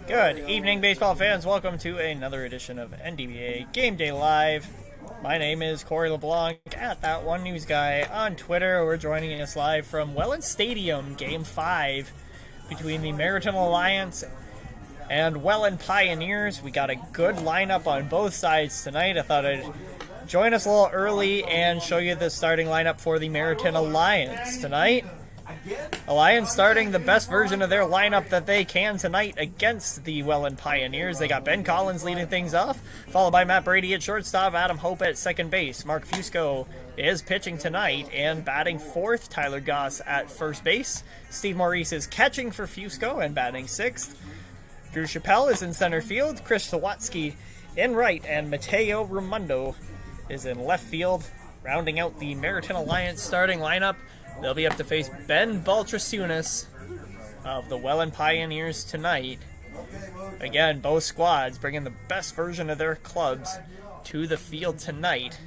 Good evening, baseball fans. Welcome to another edition of NDBA Game Day Live. My name is Corey LeBlanc, at That One News Guy on Twitter. We're joining us live from Welland Stadium, Game 5, between the Merritton Alliance and Welland Pioneers. We got a good lineup on both sides tonight. I thought I'd join us a little early and show you the starting lineup for the Merritton Alliance tonight. Alliance starting the best version of their lineup that they can tonight against the Welland Pioneers. They got Ben Collins leading things off, followed by Matt Brady at shortstop, Adam Hope at second base. Mark Fusco is pitching tonight, and batting fourth, Tyler Goss at first base. Steve Maurice is catching for Fusco and batting sixth. Drew Chappelle is in center field, Chris Sawatsky in right, and Mateo Ramundo is in left field. Rounding out the Merritton Alliance starting lineup, they'll be up to face Ben Baltrasunas of the Welland Pioneers tonight. Again, both squads bringing the best version of their clubs to the field tonight.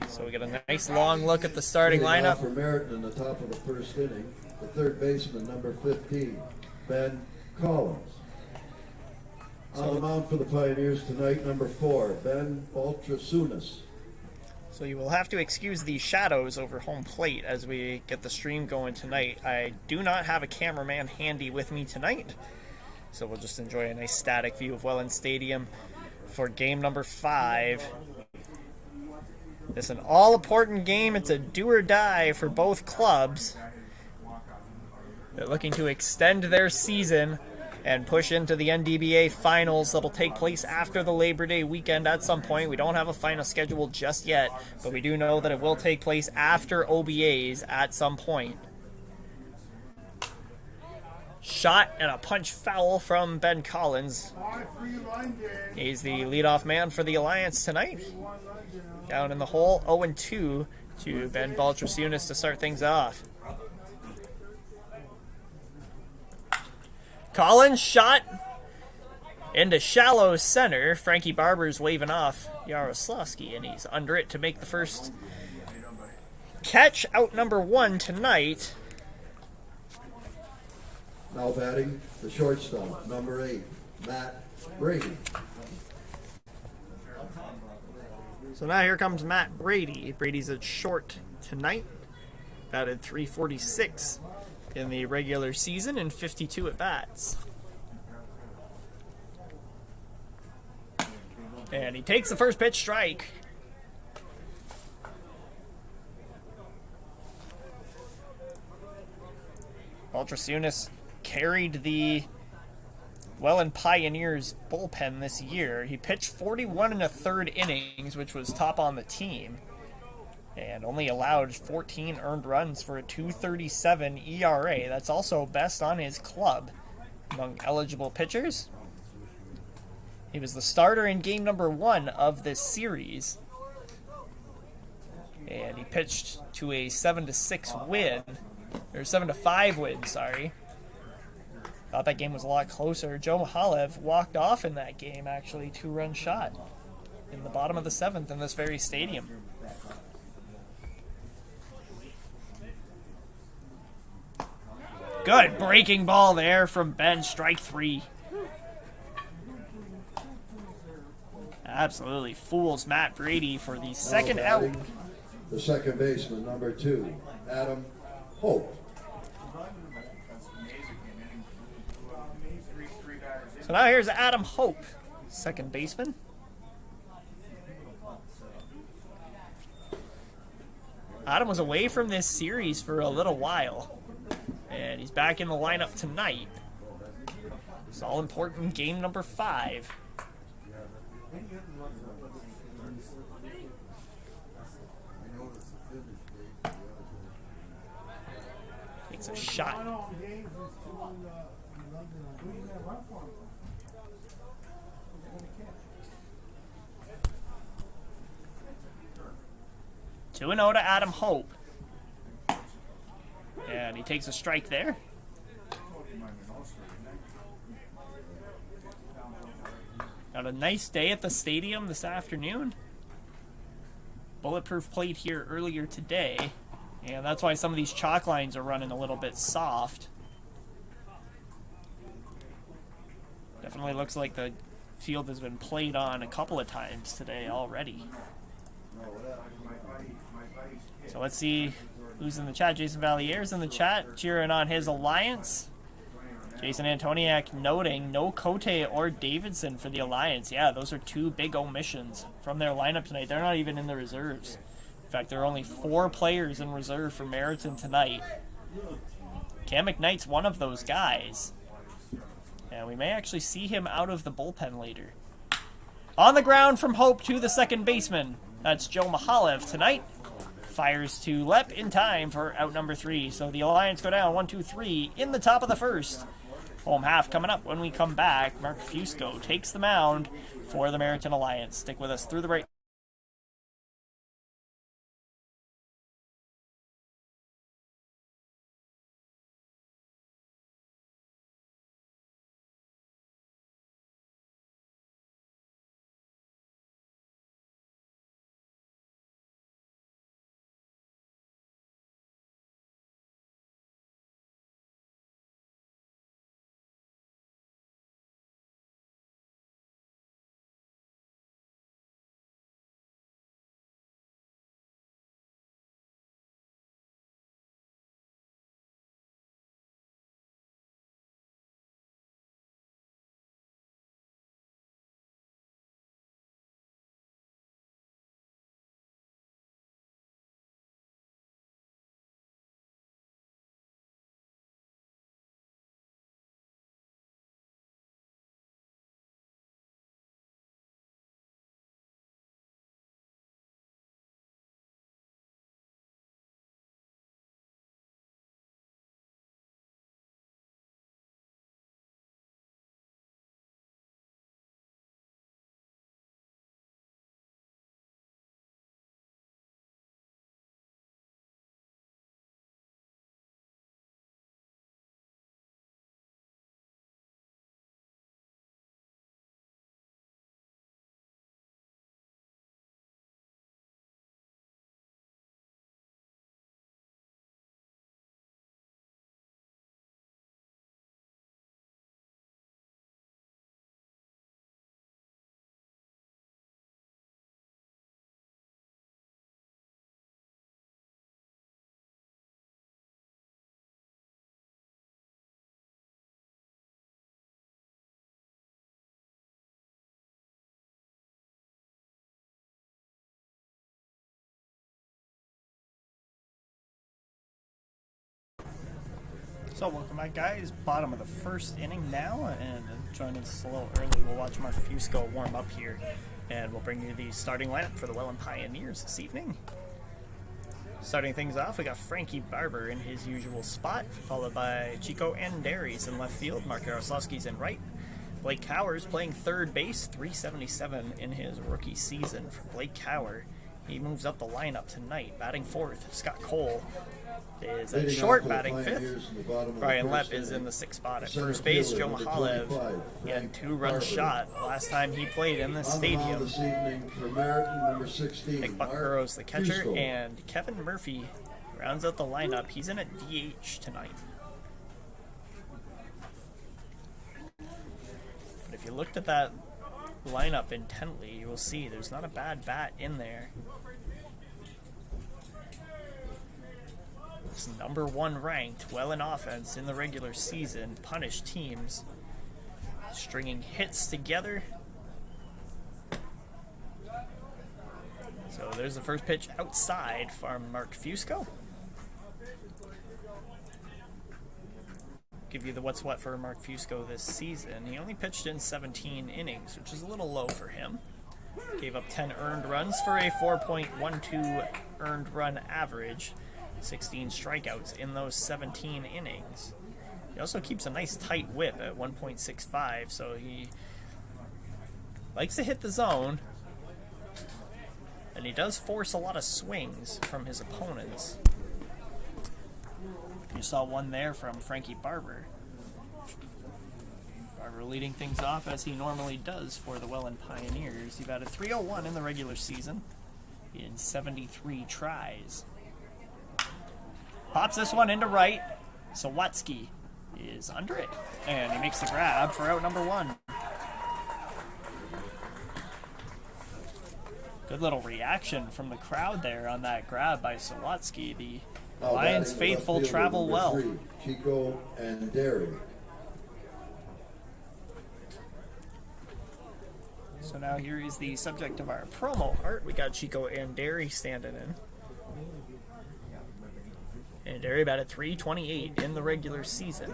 So we get a nice long look at the starting lineup. For Merritton in the top of the first inning, the third baseman, number 15, Ben Collins. On the mound for the Pioneers tonight, number 4, Ben Baltrasunas. So you will have to excuse the shadows over home plate as we get the stream going tonight. I do not have a cameraman handy with me tonight, so we'll just enjoy a nice static view of Welland Stadium for game number 5. It's an all-important game. It's a do-or-die for both clubs. They're looking to extend their season and push into the NDBA finals that'll take place after the Labor Day weekend at some point. We don't have a final schedule just yet, but we do know that it will take place after OBAs at some point. Shot and a punch foul from Ben Collins. He's the leadoff man for the Alliance tonight. Down in the hole, 0-2 to Ben Baltrasunas to start things off. Collins shot into shallow center. Frankie Barber's waving off Yaroslavsky, and he's under it to make the first catch. Out number 1 tonight. Now batting the shortstop, number 8, Matt Brady. So now here comes Matt Brady. Brady's at short tonight. Batted .346 in the regular season and 52 at-bats. And he takes the first pitch strike. Baltrasunas carried the Welland Pioneers bullpen this year. He pitched 41 1/3 innings, which was top on the team, and only allowed 14 earned runs for a .237 ERA. That's also best on his club among eligible pitchers. He was the starter in game number 1 of this series, and he pitched to a 7-6 win, or 7-5 win, sorry. Thought that game was a lot closer. Joe Mahalev walked off in that game, actually, 2-run shot in the bottom of the 7th in this very stadium. Good breaking ball there from Ben, strike 3. Absolutely fools Matt Brady for the second out. The second baseman, number 2, Adam Hope. So now here's Adam Hope, second baseman. Adam was away from this series for a little while, and he's back in the lineup tonight. It's all important game number 5. Takes a shot. Two and 0 to Adam Hope. And he takes a strike there. Got a nice day at the stadium this afternoon. Bulletproof plate here earlier today. And that's why some of these chalk lines are running a little bit soft. certainly looks like the field has been played on a couple of times today already. So let's see who's in the chat. Jason Vallier's in the chat, cheering on his Alliance. Jason Antoniak noting no Cote or Davidson for the Alliance. Yeah, those are two big omissions from their lineup tonight. They're not even in the reserves. In fact, there are only 4 players in reserve for Merritton tonight. Cam McKnight's one of those guys. And we may actually see him out of the bullpen later. On the ground from Hope to the second baseman. That's Joe Mahalev tonight. Fires to Lep in time for out number 3. So the Alliance go down 1-2-3 in the top of the first. Home half coming up when we come back. Mark Fusco takes the mound for the Merritton Alliance. Stick with us through the break. So welcome back, guys. Bottom of the first inning now, and joining us a little early, we'll watch Mark Fusco warm up here, and we'll bring you the starting lineup for the Welland Pioneers this evening. Starting things off, we got Frankie Barber in his usual spot, followed by Chico Andari's in left field, Mark Yaroslavsky's in right. Blake Cowers playing third base, 377 in his rookie season for Blake Cower. He moves up the lineup tonight, batting fourth. Scott Cole is at short, batting fifth. Brian Lepp is in the sixth spot at first base. Joe Mahalev getting 2-run shot last time he played in this stadium. Nick Buck Burrows the catcher, and Kevin Murphy rounds out the lineup. He's in at DH tonight. But if you looked at that lineup intently, you will see there's not a bad bat in there. It's #1 ranked, well in offense in the regular season, punished teams, stringing hits together. So there's the first pitch outside from Mark Fusco. Give you the what's what for Mark Fusco this season. He only pitched in 17 innings, which is a little low for him. Gave up 10 earned runs for a 4.12 earned run average. 16 strikeouts in those 17 innings. He also keeps a nice tight whip at 1.65, so he likes to hit the zone, and he does force a lot of swings from his opponents. You saw one there from Frankie Barber. Barber leading things off as he normally does for the Welland Pioneers. He batted .301 in the regular season in 73 tries. Pops this one into right. Sawatsky is under it, and he makes the grab for out #1. Good little reaction from the crowd there on that grab by Sawatsky. The Now Lions batting the faithful left fielder, travel number well. 3, Chico and Derry. So now here is the subject of our promo art. We got Chico and Derry standing in. And Derry batted .328 in the regular season.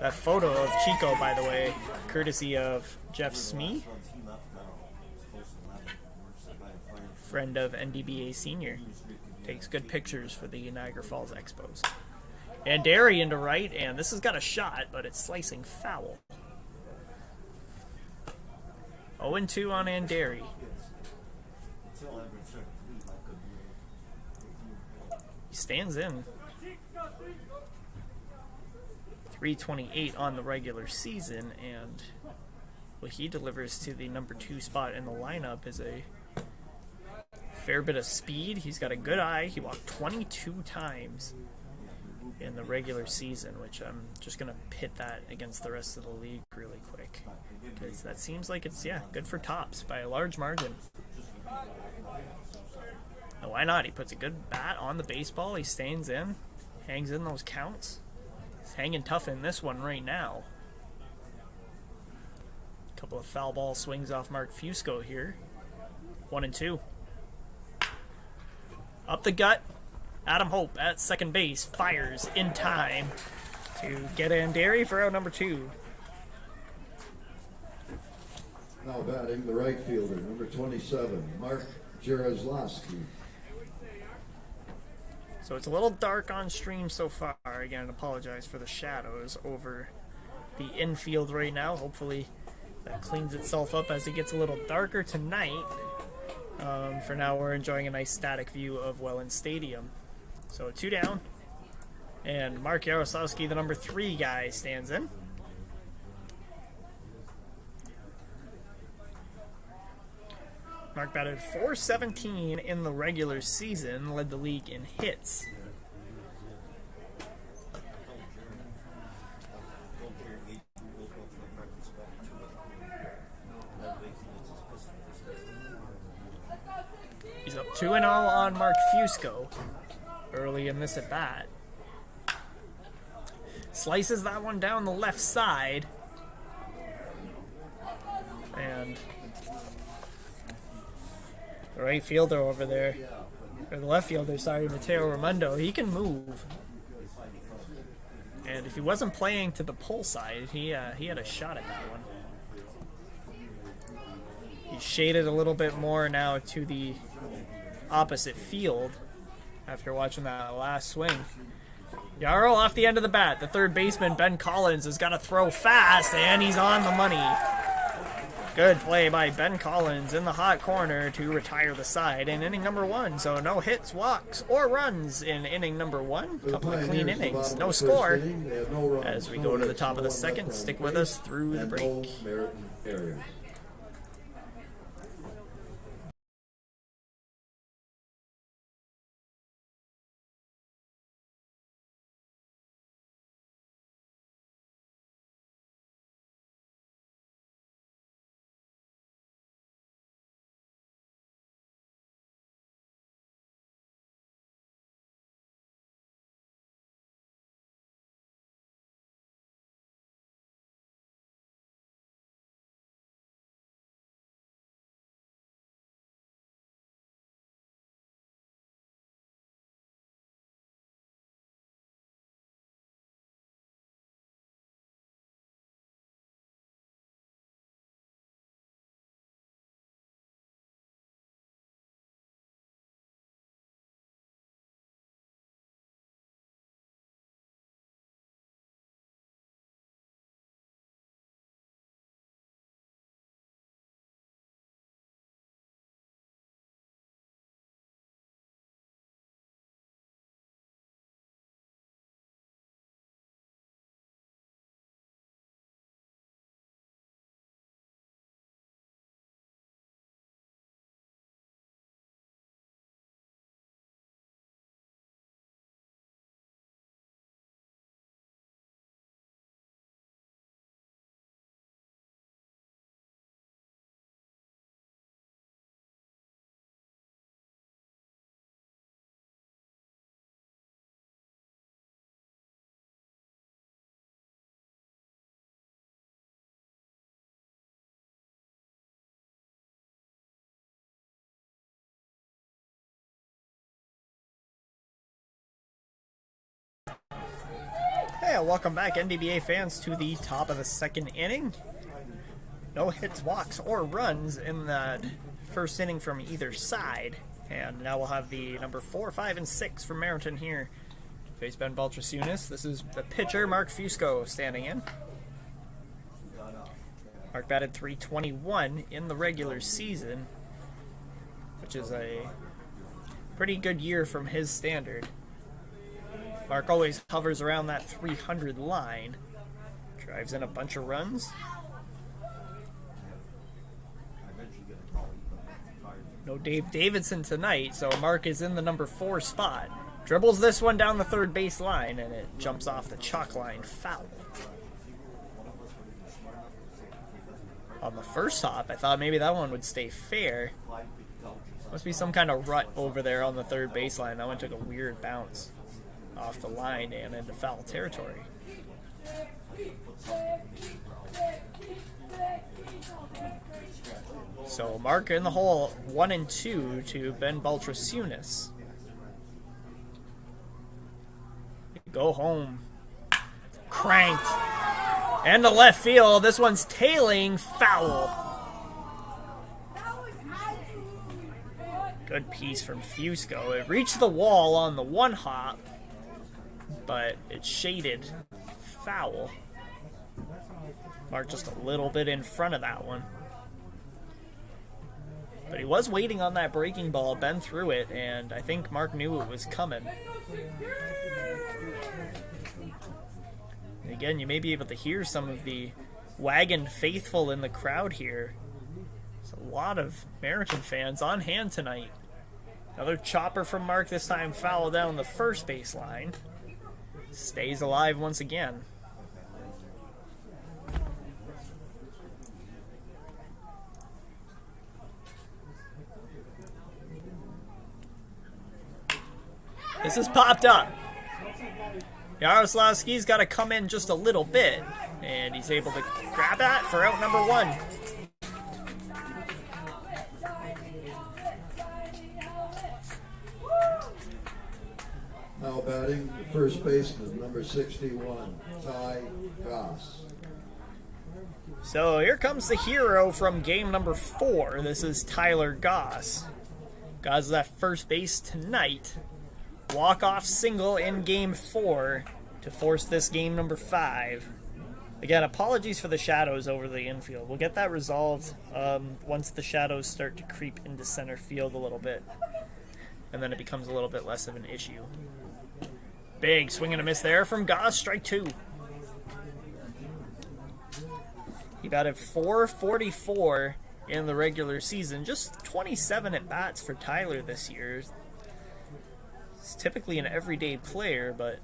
That photo of Chico, by the way, courtesy of Jeff Smee, friend of NDBA Senior. Takes good pictures for the Niagara Falls Expos. And Derry into right, and this has got a shot, but it's slicing foul. 0-2 on Anderi. He stands in. .328 on the regular season, and what he delivers to the number 2 spot in the lineup is a fair bit of speed. He's got a good eye. He walked 22 times in the regular season, which I'm just going to pit that against the rest of the league really quick, because that seems like it's, yeah, good for tops by a large margin. And why not? He puts a good bat on the baseball. He stands in, hangs in those counts. He's hanging tough in this one right now. A couple of foul ball swings off Mark Fusco here. 1-2. Up the gut. Adam Hope at second base fires in time to get Anderi for out number 2. Now batting the right fielder, number 27, Mark Jaroslawski. So it's a little dark on stream so far. Again, apologize for the shadows over the infield right now. Hopefully that cleans itself up as it gets a little darker tonight. For now, we're enjoying a nice static view of Welland Stadium. So 2 down, and Mark Jaroslawski, the number 3 guy, stands in. Mark batted .417 in the regular season, led the league in hits. He's up 2-0 on Mark Fusco early in this at bat. Slices that one down the left side. And the right fielder over there, or the left fielder, sorry, Mateo Raimondo, he can move. And if he wasn't playing to the pull side, he had a shot at that one. He's shaded a little bit more now to the opposite field after watching that last swing. Yarrow off the end of the bat. The third baseman, Ben Collins, has got to throw fast, and he's on the money. Good play by Ben Collins in the hot corner to retire the side in inning number 1. So no hits, walks, or runs in inning number 1. Couple of clean innings, no score. As we go to the top of the second, stick with us through the break. Yeah, welcome back, NDBA fans, to the top of the second inning. No hits, walks, or runs in that first inning from either side. And now we'll have the number 4, 5, and 6 from Merritton here. Face Ben Baltrasunas. This is the pitcher, Mark Fusco, standing in. Mark batted .321 in the regular season, which is a pretty good year from his standard. Mark always hovers around that 300 line. Drives in a bunch of runs. No Dave Davidson tonight, so Mark is in the number 4 spot. Dribbles this one down the third base line, and it jumps off the chalk line foul. On the first hop, I thought maybe that one would stay fair. Must be some kind of rut over there on the third baseline. That one took a weird bounce off the line and into foul territory. So Mark in the hole, 1 and 2 to Ben Baltrasunas. Go home. Cranked. And to left field. This one's tailing, foul. Good piece from Fusco. It reached the wall on the one hop, but it shaded, foul. Mark just a little bit in front of that one. But he was waiting on that breaking ball. Ben threw it, and I think Mark knew it was coming. And again, you may be able to hear some of the Wagon faithful in the crowd here. There's a lot of Merritton fans on hand tonight. Another chopper from Mark, this time foul down the first baseline. Stays alive once again. This has popped up. Yaroslavsky's got to come in just a little bit, and he's able to grab that for out number 1. Now batting, the first baseman, number 61, Tyler Goss. So here comes the hero from game number 4. This is Tyler Goss. Goss is at first base tonight. Walk-off single in game 4 to force this game number 5. Again, apologies for the shadows over the infield. We'll get that resolved once the shadows start to creep into center field a little bit. And then it becomes a little bit less of an issue. Big swing and a miss there from Goss, strike 2. He batted .444 in the regular season. Just 27 at-bats for Tyler this year. He's typically an everyday player, but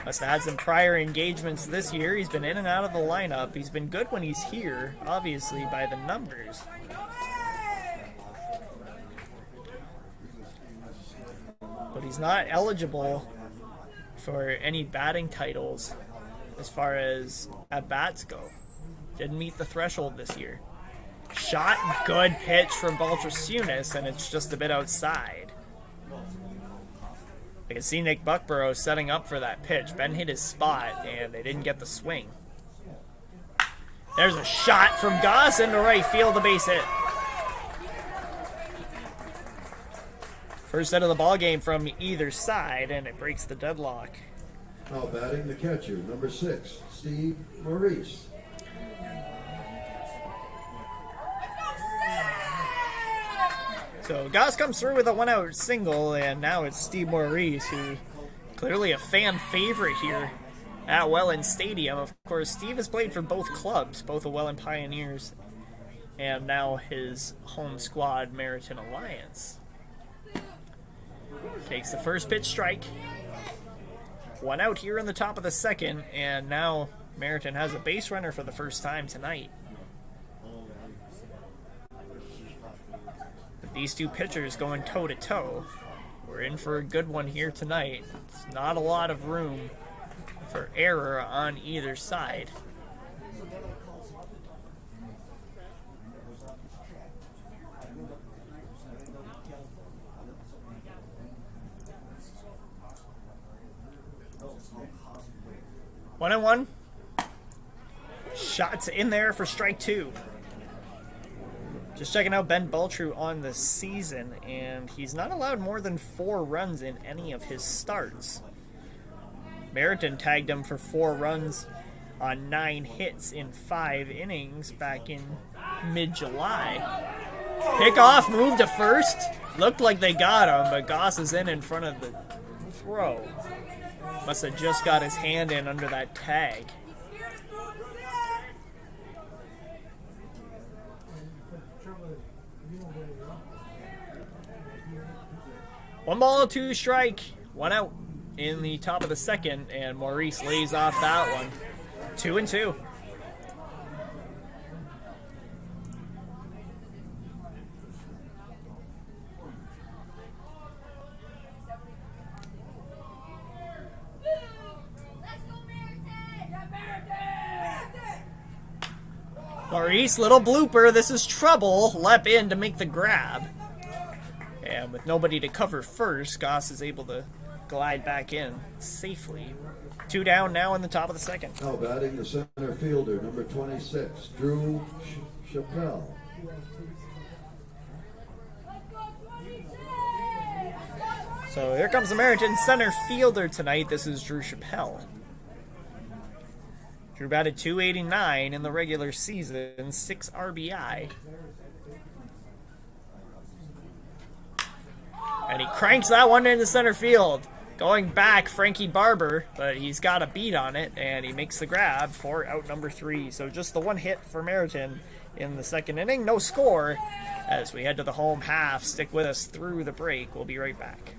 must have had some prior engagements this year. He's been in and out of the lineup. He's been good when he's here, obviously, by the numbers. But he's not eligible for any batting titles as far as at-bats go. Didn't meet the threshold this year. Shot, good pitch from Baltrasunas, and it's just a bit outside. I can see Nick Buckborough setting up for that pitch. Ben hit his spot, and they didn't get the swing. There's a shot from Goss into right field, the base hit. First hit of the ball game from either side, and it breaks the deadlock. Now batting, the catcher, number 6, Steve Maurice. So Goss comes through with a 1-out single, and now it's Steve Maurice, who clearly a fan favorite here at Welland Stadium. Of course, Steve has played for both clubs, both the Welland Pioneers and now his home squad, Merritton Alliance. Takes the first pitch strike. 1 out here in the top of the second, and now Merritton has a base runner for the first time tonight. These two pitchers going toe-to-toe. We're in for a good one here tonight. It's not a lot of room for error on either side. 1-1. Shots in there for strike 2. Just checking out Ben Baltru on the season, and he's not allowed more than 4 runs in any of his starts. Merritton tagged him for 4 runs on 9 hits in 5 innings back in mid-July. Pickoff move to first. Looked like they got him, but Goss is in front of the throw. Must have just got his hand in under that tag. One ball, 2 strike, 1 out in the top of the second, and Maurice lays off that one. 2-2. Maurice, little blooper, this is trouble. Lep in to make the grab. And with nobody to cover first, Goss is able to glide back in safely. 2 down now in the top of the second. Now batting the center fielder, number 26, Drew Chappelle. So here comes the Merritton center fielder tonight. This is Drew Chappelle. Drew batted .289 in the regular season, 6 RBI. And he cranks that one into center field. Going back, Frankie Barber, but he's got a beat on it, and he makes the grab for out number 3. So just the 1 hit for Merritton in the second inning. No score as we head to the home half. Stick with us through the break. We'll be right back.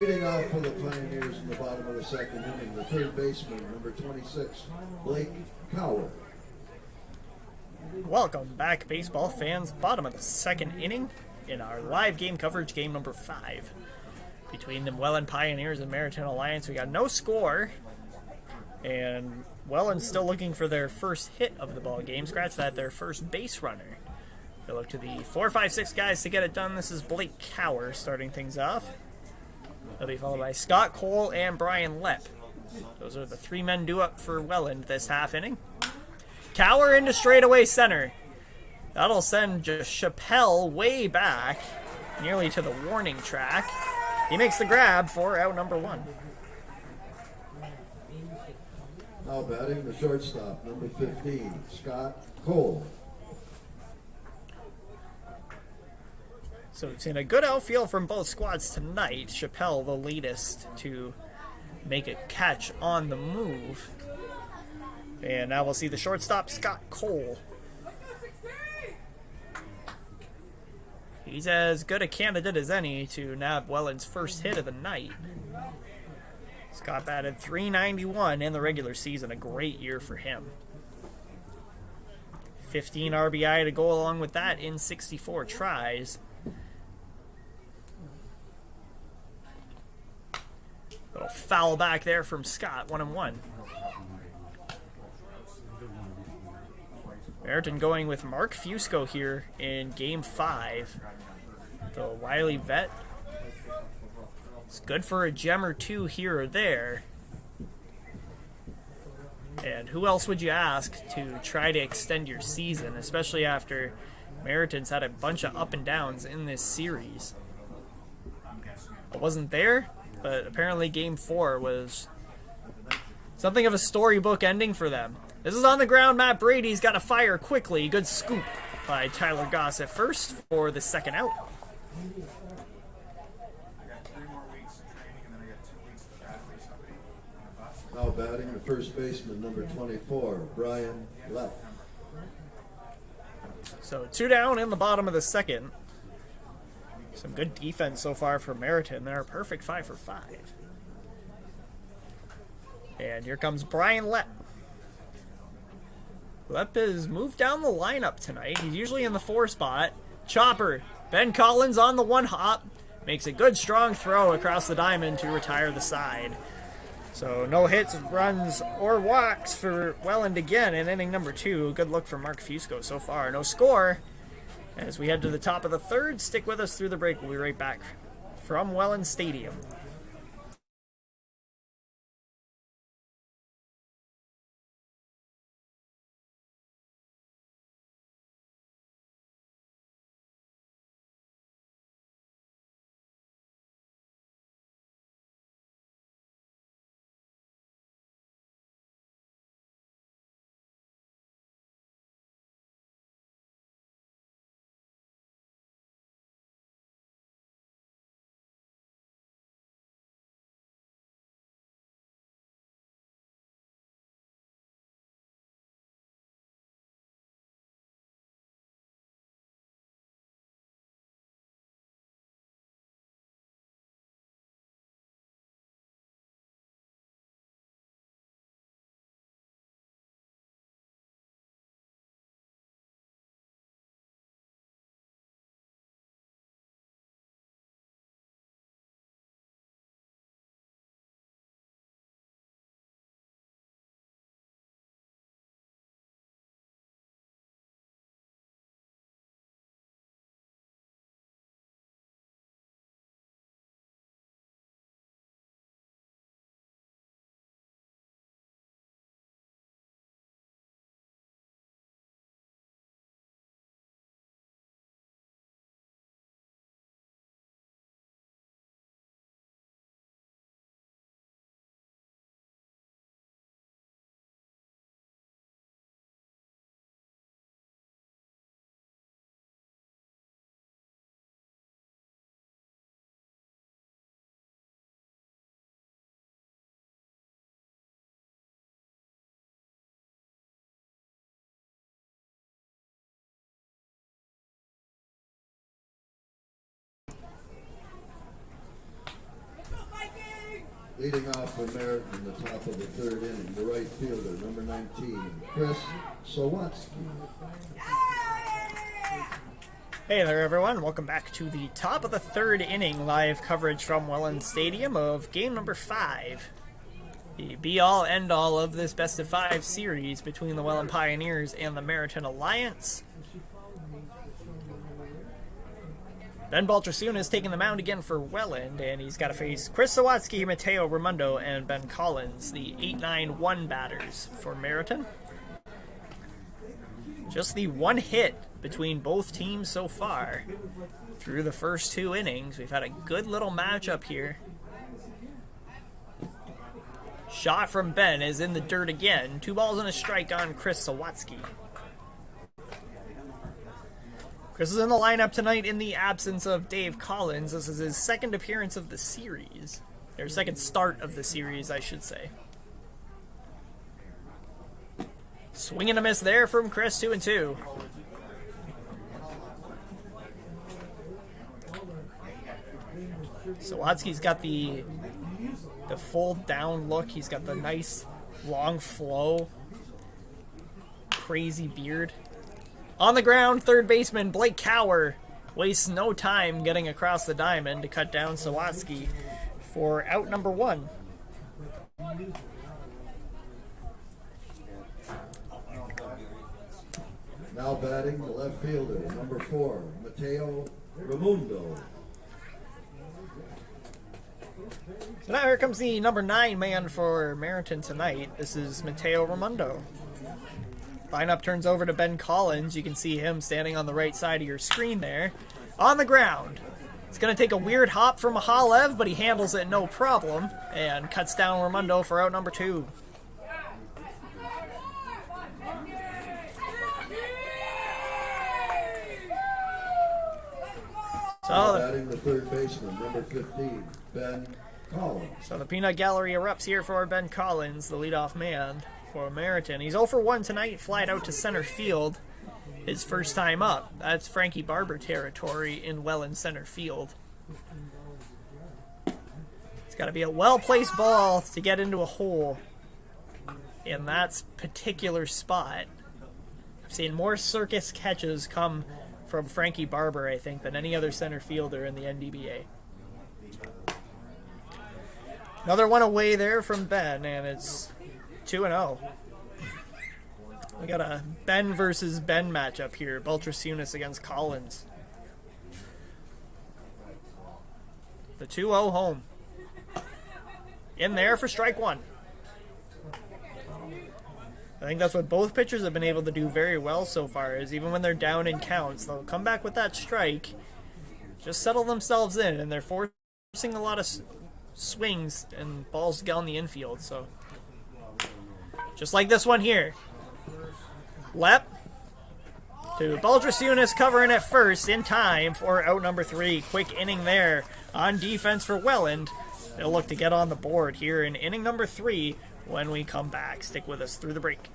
Leading off for the Pioneers in the bottom of the second inning, the third baseman, number 26, Blake Cower. Welcome back, baseball fans. Bottom of the second inning in our live game coverage, game number 5. Between the Welland Pioneers and Merritton Alliance, we got no score. And Welland's still looking for their first hit of the ball game. Scratch that, their first base runner. They look to the 4, 5, 6 guys to get it done. This is Blake Cower starting things off. He'll be followed by Scott Cole and Brian Lepp. Those are the 3 men due up for Welland this half inning. Cower into straightaway center. That'll send Chappelle way back. nearly to the warning track. He makes the grab for out number 1. Now batting the shortstop, number 15, Scott Cole. So we've seen a good outfield from both squads tonight. Chappelle, the latest to make a catch on the move. And now we'll see the shortstop, Scott Cole. He's as good a candidate as any to nab Welland's first hit of the night. Scott batted .391 in the regular season, a great year for him. 15 RBI to go along with that in 64 tries. Little foul back there from Scott, 1-1. Merritton going with Mark Fusco here in Game 5. The wily vet. It's good for a gem or two here or there. And who else would you ask to try to extend your season, especially after Merritton's had a bunch of up and downs in this series? I wasn't there, but apparently Game 4 was something of a storybook ending for them. This is on the ground. Matt Brady's got to fire quickly. Good scoop by Tyler Goss at first for the second out. Now batting the first baseman, number 24, Brian Leff. So 2 down in the bottom of the second. Some good defense so far for Merritton. They're a perfect 5 for 5. And here comes Brian Lepp. Lepp has moved down the lineup tonight. He's usually in the 4 spot. Chopper. Ben Collins on the 1 hop. Makes a good strong throw across the diamond to retire the side. So no hits, runs, or walks for Welland again in inning number 2. Good look for Mark Fusco so far. No score. As we head to the top of the 3rd, stick with us through the break. We'll be right back from Welland Stadium. Leading off for Merritton in the top of the 3rd inning, the right fielder, number 19, Chris Sawatsky. Hey there, everyone. Welcome back to the top of the 3rd inning live coverage from Welland Stadium of game number 5. The be-all, end-all of this best-of-5 series between the Welland Pioneers and the Merritton Alliance. Ben Baltrasoon is taking the mound again for Welland, and he's got to face Chris Sawatsky, Mateo Raimondo, and Ben Collins, the 8-9-1 batters for Merritton. Just the 1 hit between both teams so far. through the first 2 innings. We've had a good little matchup here. Shot from Ben is in the dirt again. 2 balls and a strike on Chris Sawatsky. Chris is in the lineup tonight in the absence of Dave Collins. This is his second appearance of the series. Or second start of the series, I should say. Swing and a miss there from Chris, 2-2. Sawatsky's got the full down look. He's got the nice long flow. Crazy beard. On the ground, third baseman Blake Cower wastes no time getting across the diamond to cut down Sawatsky for out number 1. Now batting the left fielder, number 4, Mateo Ramundo. So now here comes the number 9 man for Merritton tonight. This is Mateo Ramundo. Lineup turns over to Ben Collins. You can see him standing on the right side of your screen there. On the ground. It's going to take a weird hop from Mahalev, but he handles it no problem and cuts down Ramundo for out number 2. Batting the third baseman, number 15, Ben Collins. So the peanut gallery erupts here for Ben Collins, the leadoff man for Merritton. He's 0 for 1 tonight, flied out to center field. His first time up. That's Frankie Barber territory in Welland center field. It's got to be a well-placed ball to get into a hole in that particular spot. I've seen more circus catches come from Frankie Barber, I think, than any other center fielder in the NDBA. Another one away there from Ben, and it's 2-0. We got a Ben versus Ben matchup here. Baltrasunas against Collins. The 2-0 home. In there for strike 1. I think that's what both pitchers have been able to do very well so far, is even when they're down in counts, they'll come back with that strike, just settle themselves in, and they're forcing a lot of swings and balls down the infield. So just like this one here. Lep to Baltrasunas, covering at first in time for out number 3. Quick inning there on defense for Welland. They'll look to get on the board here in inning number 3 when we come back. Stick with us through the break.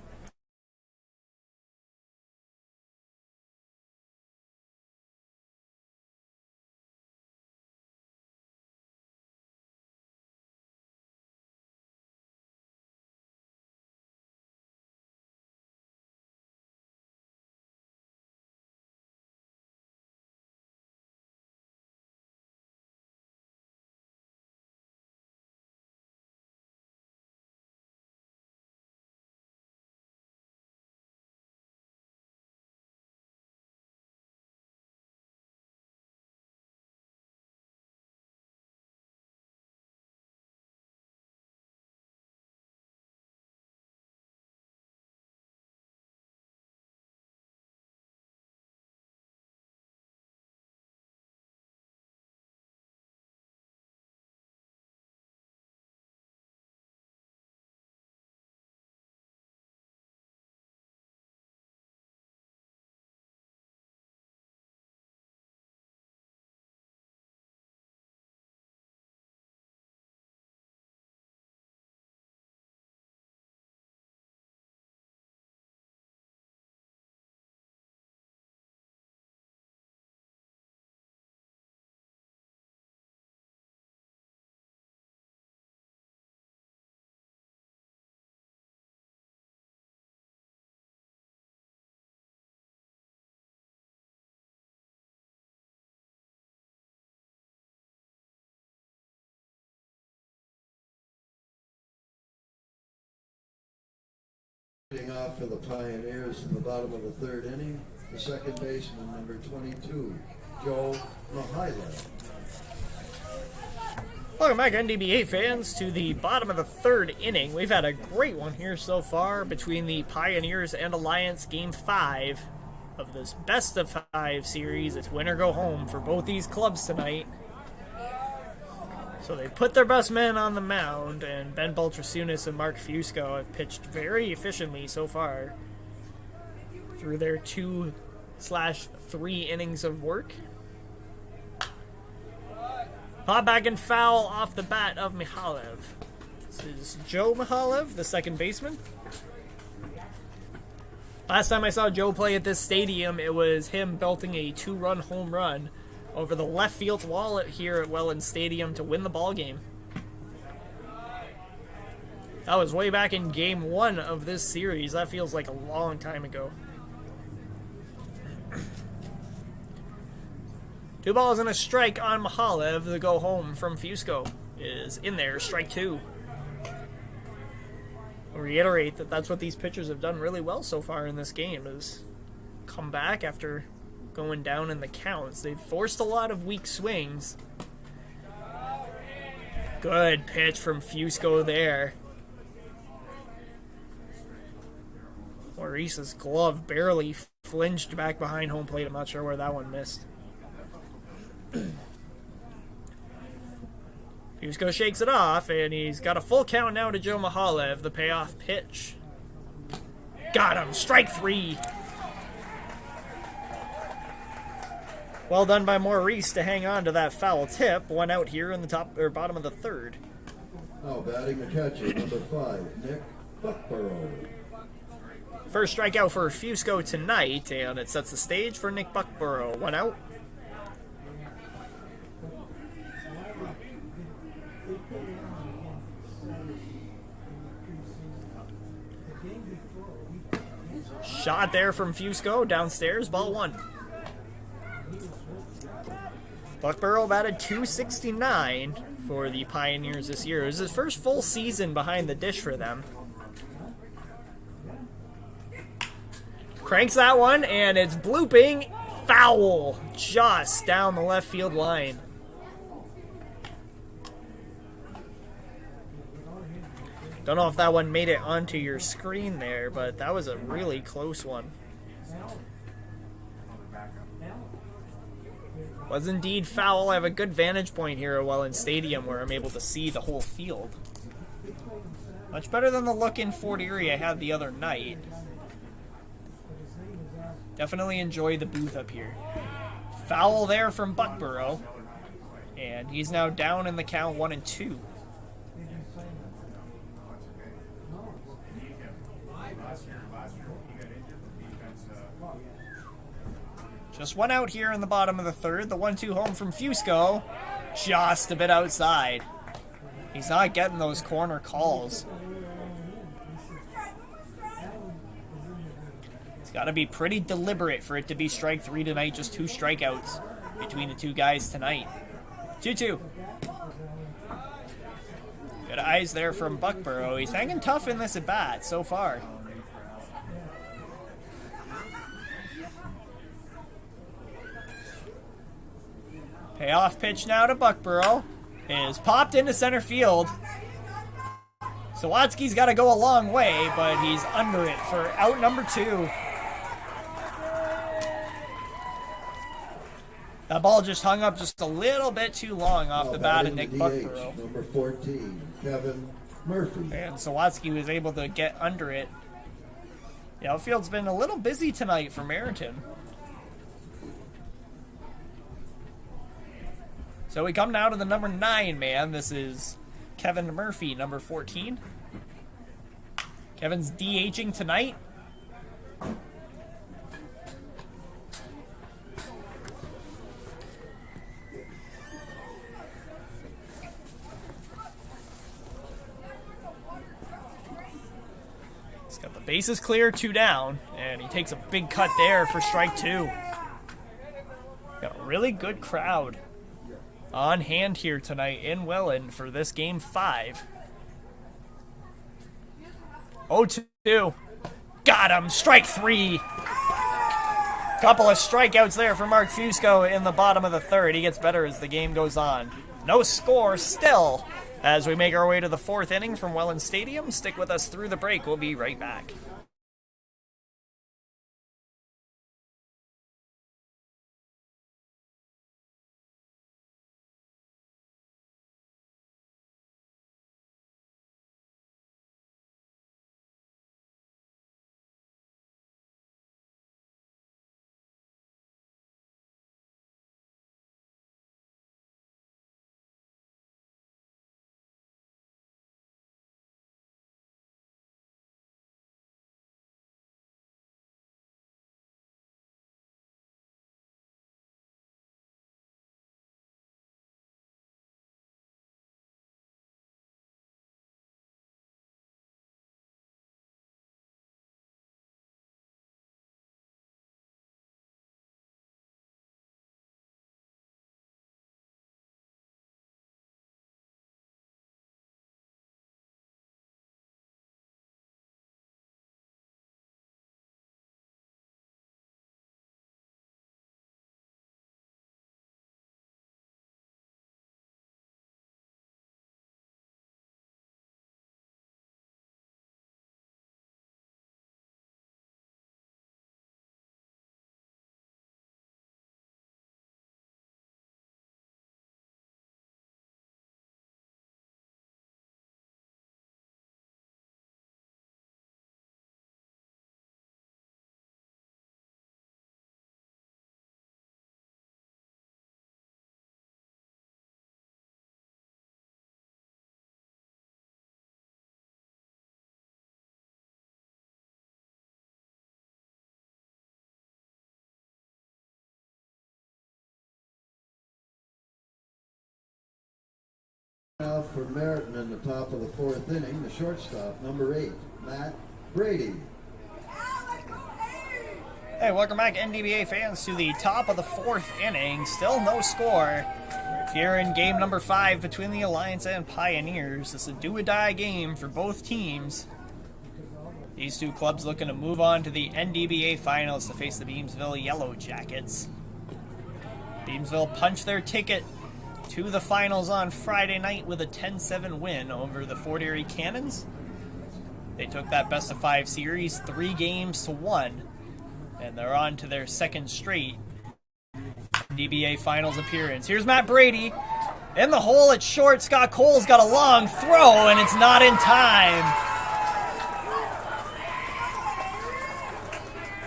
Off for the Pioneers in the bottom of the 3rd inning, the second baseman, number 22, Joe Mahila. Welcome back, NDBA fans, to the bottom of the 3rd inning. We've had a great one here so far between the Pioneers and Alliance Game 5. of this best of 5 series. It's win or go home for both these clubs tonight. So they put their best men on the mound, and Ben Baltrasunas and Mark Fusco have pitched very efficiently so far through their 2/3 innings of work. Pop back and foul off the bat of Mihalev. This is Joe Mihalev, the second baseman. Last time I saw Joe play at this stadium, it was him belting a 2-run home run over the left field wall here at Welland Stadium to win the ball game. That was way back in Game 1 of this series. That feels like a long time ago. 2 balls and a strike on Mihalev. The go home from Fusco is in there, strike 2. I'll reiterate that that's what these pitchers have done really well so far in this game, is come back after going down in the counts. They've forced a lot of weak swings. Good pitch from Fusco there. Maurice's glove barely flinged back behind home plate. I'm not sure where that one missed. Fusco shakes it off, and he's got a full count now to Joe Mihalev, the payoff pitch. Got him, strike 3. Well done by Maurice to hang on to that foul tip. 1 out here in the top or bottom of the 3rd. Now batting the catcher, number 5, Nick Buckborough. First strikeout for Fusco tonight, and it sets the stage for Nick Buckborough. 1 out. Shot there from Fusco, downstairs, ball 1. Buckborough batted .269 for the Pioneers this year. It was his first full season behind the dish for them. Cranks that one, and it's blooping foul just down the left field line. Don't know if that one made it onto your screen there, but that was a really close one. Was indeed foul. I have a good vantage point here at Welland Stadium where I'm able to see the whole field. Much better than the look in Fort Erie I had the other night. Definitely enjoy the booth up here. Foul there from Buckborough. And he's now down in the count 1-2. Just 1 out here in the bottom of the 3rd. The 1-2 home from Fusco. Just a bit outside. He's not getting those corner calls. He's got to be pretty deliberate for it to be strike 3 tonight. Just 2 strikeouts between the 2 guys tonight. 2-2. Good eyes there from Buckborough. He's hanging tough in this at-bat so far. Payoff pitch now to Buckborough. Is popped into center field. Sawatsky's got to go a long way, but he's under it for out number 2. That ball just hung up just a little bit too long off the bat of Nick Buckborough. Number 14, Kevin Murphy. And Sawatsky was able to get under it. The outfield's been a little busy tonight for Merritton. So we come now to the number 9 man. This is Kevin Murphy, number 14. Kevin's DHing tonight. He's got the bases clear, 2 down, and he takes a big cut there for strike 2. Got a really good crowd on hand here tonight in Welland for this game 5. 0-2. Got him. Strike 3. Couple of strikeouts there for Mark Fusco in the bottom of the 3rd. He gets better as the game goes on. No score still as we make our way to the 4th inning from Welland Stadium. Stick with us through the break. We'll be right back. for Merritton in the top of the fourth inning, the shortstop, number 8, Matt Brady. Hey, welcome back, NDBA fans, to the top of the fourth inning. Still no score here in game number 5 between the Alliance and Pioneers. It's a do-or-die game for both teams. These two clubs looking to move on to the NDBA Finals to face the Beamsville Yellow Jackets. Beamsville punched their ticket to the finals on Friday night with a 10-7 win over the Fort Erie Cannons. They took that best-of-5 series 3-1, and they're on to their second straight NDBA Finals appearance. Here's Matt Brady in the hole at short. Scott Cole's got a long throw, and it's not in time.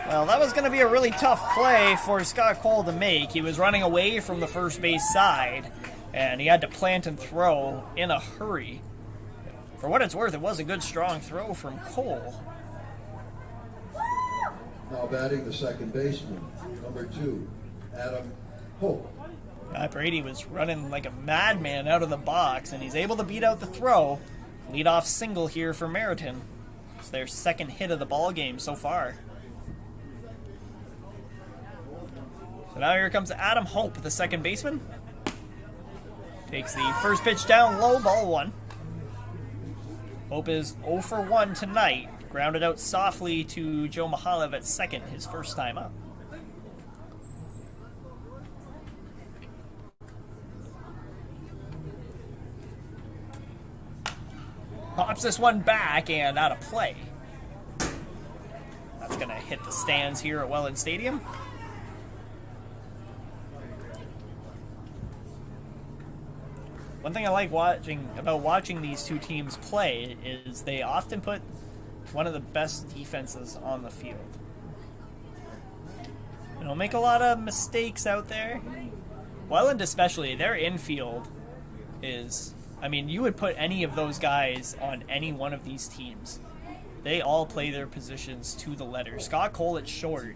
Well, that was going to be a really tough play for Scott Cole to make. He was running away from the first base side, and he had to plant and throw in a hurry. For what it's worth, it was a good, strong throw from Cole. Now batting the second baseman, number 2, Adam Hope. Matt Brady was running like a madman out of the box, and he's able to beat out the throw. Leadoff single here for Merritton. It's their second hit of the ball game so far. So now here comes Adam Hope, the second baseman. Takes the first pitch down low, ball 1. Hope is 0 for 1 tonight. Grounded out softly to Joe Mahalev at second, his first time up. Pops this one back and out of play. That's going to hit the stands here at Welland Stadium. One thing I like watching these two teams play is they often put one of the best defenses on the field. They don't make a lot of mistakes out there. Welland especially, their infield is, I mean, you would put any of those guys on any one of these teams. They all play their positions to the letter. Scott Cole at short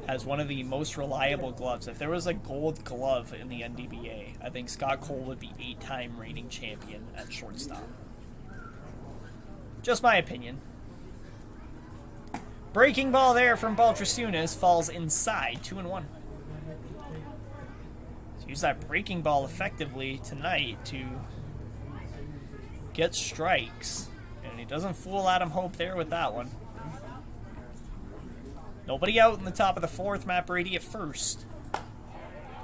has one of the most reliable gloves. If there was a gold glove in the NDBA, I think Scott Cole would be 8-time reigning champion at shortstop. Just my opinion. Breaking ball there from Baltrasunas falls inside, 2-1. So use that breaking ball effectively tonight to get strikes. And he doesn't fool Adam Hope there with that one. Nobody out in the top of the fourth. Matt Brady at first.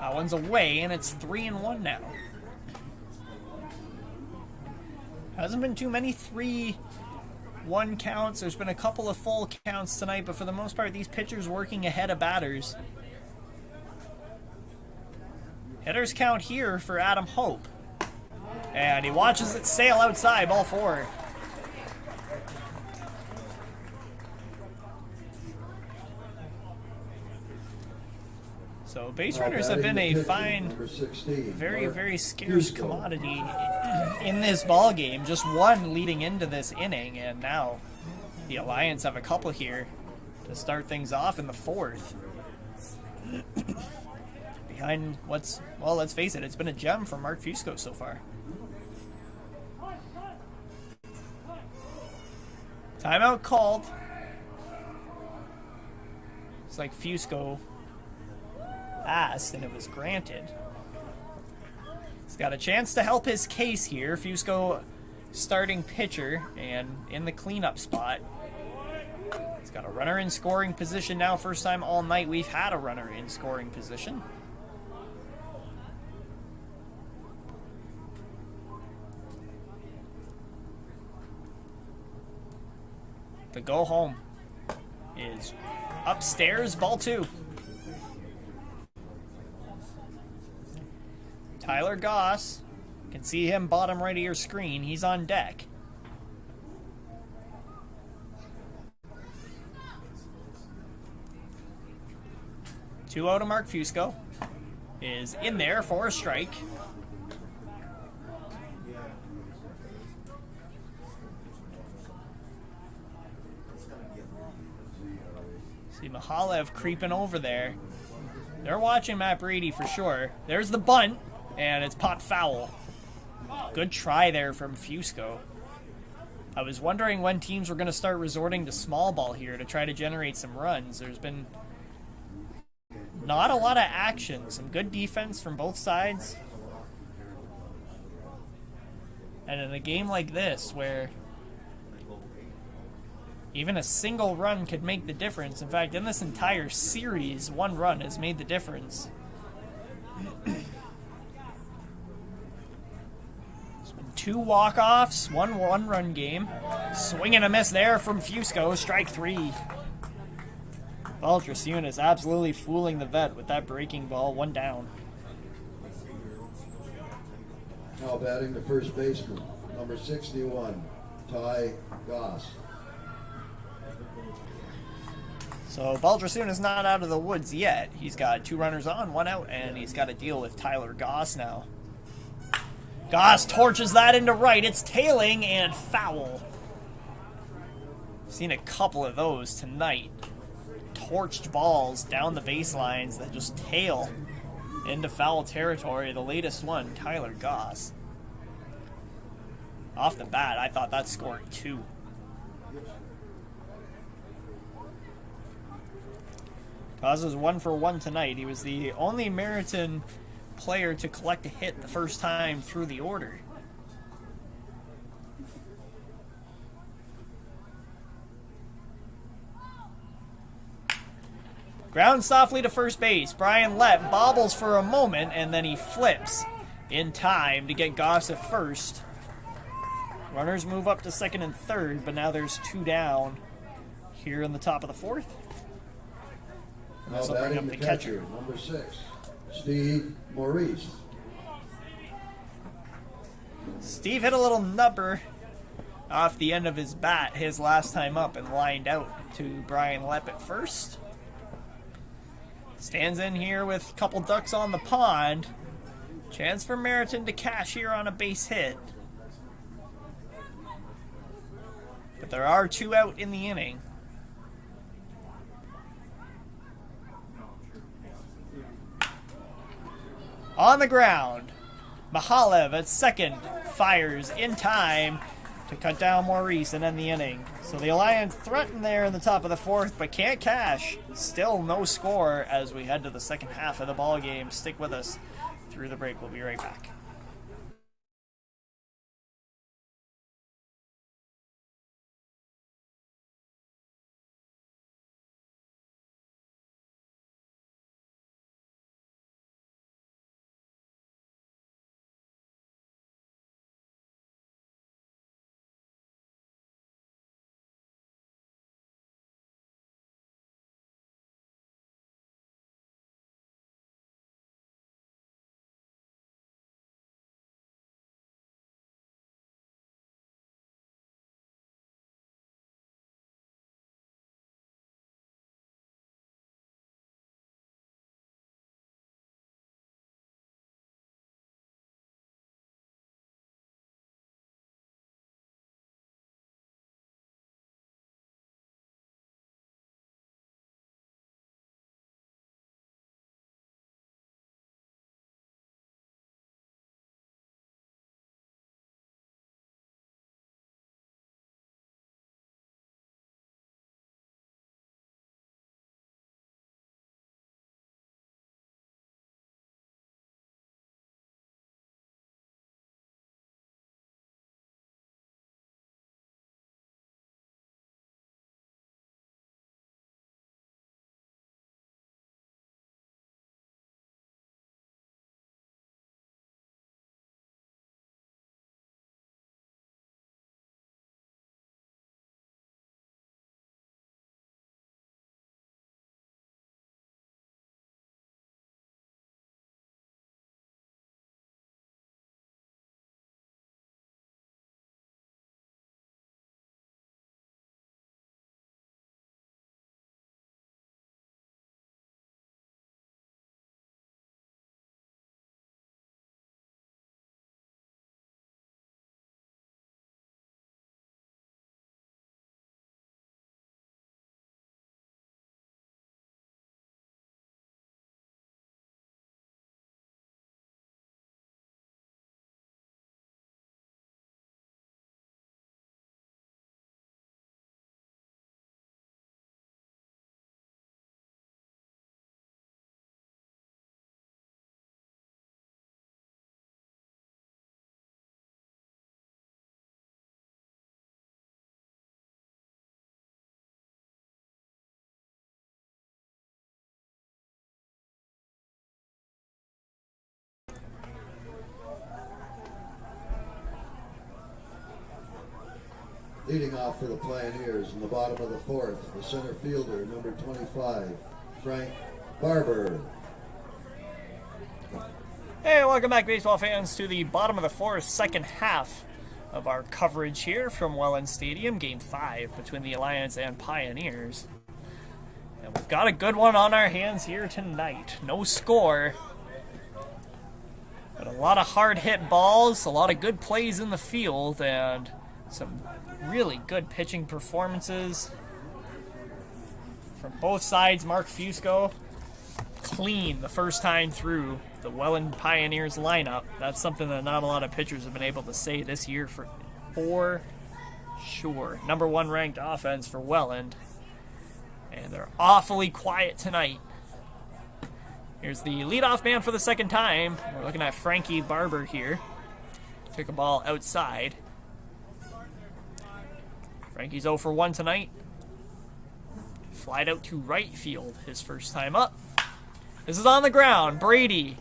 That one's away, and it's 3-1 now. Hasn't been too many 3-1 counts. There's been a couple of full counts tonight, but for the most part, these pitchers working ahead of batters. Hitters count here for Adam Hope. And he watches it sail outside, ball 4. So base runners have been a fine, very, very scarce commodity in this ball game. Just one leading into this inning, and now the Alliance have a couple here to start things off in the fourth. Behind what's, well, let's face it, it's been a gem from Mark Fusco so far. Timeout called. It's like Fusco asked and it was granted. He's got a chance to help his case here. Fusco starting pitcher and in the cleanup spot. He's got a runner in scoring position now. First time all night we've had a runner in scoring position. The go home is upstairs, ball 2. Tyler Goss, you can see him bottom right of your screen. He's on deck. Two out of Mark Fusco is in there for a strike. See Mahalev creeping over there. They're watching Matt Brady for sure. There's the bunt, and it's popped foul. Good try there from Fusco. I was wondering when teams were going to start resorting to small ball here to try to generate some runs. There's been not a lot of action. Some good defense from both sides. And in a game like this, where even a single run could make the difference. In fact, in this entire series, one run has made the difference. It's been 2 walk-offs, one run game. Swing and a miss there from Fusco, strike 3. Valtrasune is absolutely fooling the vet with that breaking ball, 1 down. Now batting the first baseman, number 61, Tyler Goss. So Valtrasune is not out of the woods yet. He's got 2 runners on, 1 out, and he's got to deal with Tyler Goss now. Goss torches that into right. It's tailing and foul. I've seen a couple of those tonight. Torched balls down the baselines that just tail into foul territory. The latest one, Tyler Goss. Off the bat, I thought that scored 2. Goss was 1 for 1 tonight. He was the only Merritton player to collect a hit the first time through the order. Ground softly to first base. Brian Lepp bobbles for a moment, and then he flips in time to get Goss at first. Runners move up to second and third, but now there's 2 down here in the top of the 4th. Now batting the catcher, number 6, Steve Maurice. Steve hit a little nubber off the end of his bat his last time up and lined out to Brian Lepp at first. Stands in here with a couple ducks on the pond. Chance for Merritton to cash here on a base hit. But there are 2 out in the inning. On the ground, Mahalev at second fires in time to cut down Maurice and end the inning. So the Alliance threatened there in the top of the 4th, but can't cash. Still no score as we head to the second half of the ball game. Stick with us through the break. We'll be right back. Leading off for the Pioneers in the bottom of the fourth, the center fielder, number 25, Frank Barber. Hey, welcome back, baseball fans, to the bottom of the fourth, second half of our coverage here from Welland Stadium, Game 5 between the Alliance and Pioneers. And we've got a good one on our hands here tonight. No score, but a lot of hard-hit balls, a lot of good plays in the field, and some really good pitching performances from both sides. Mark Fusco, clean the first time through the Welland Pioneers lineup. That's something that not a lot of pitchers have been able to say this year for sure. Number 1 ranked offense for Welland. And they're awfully quiet tonight. Here's the leadoff man for the second time. We're looking at Frankie Barber here. Took a ball outside. Frankie's 0 for 1 tonight. Flied out to right field his first time up. This is on the ground. Brady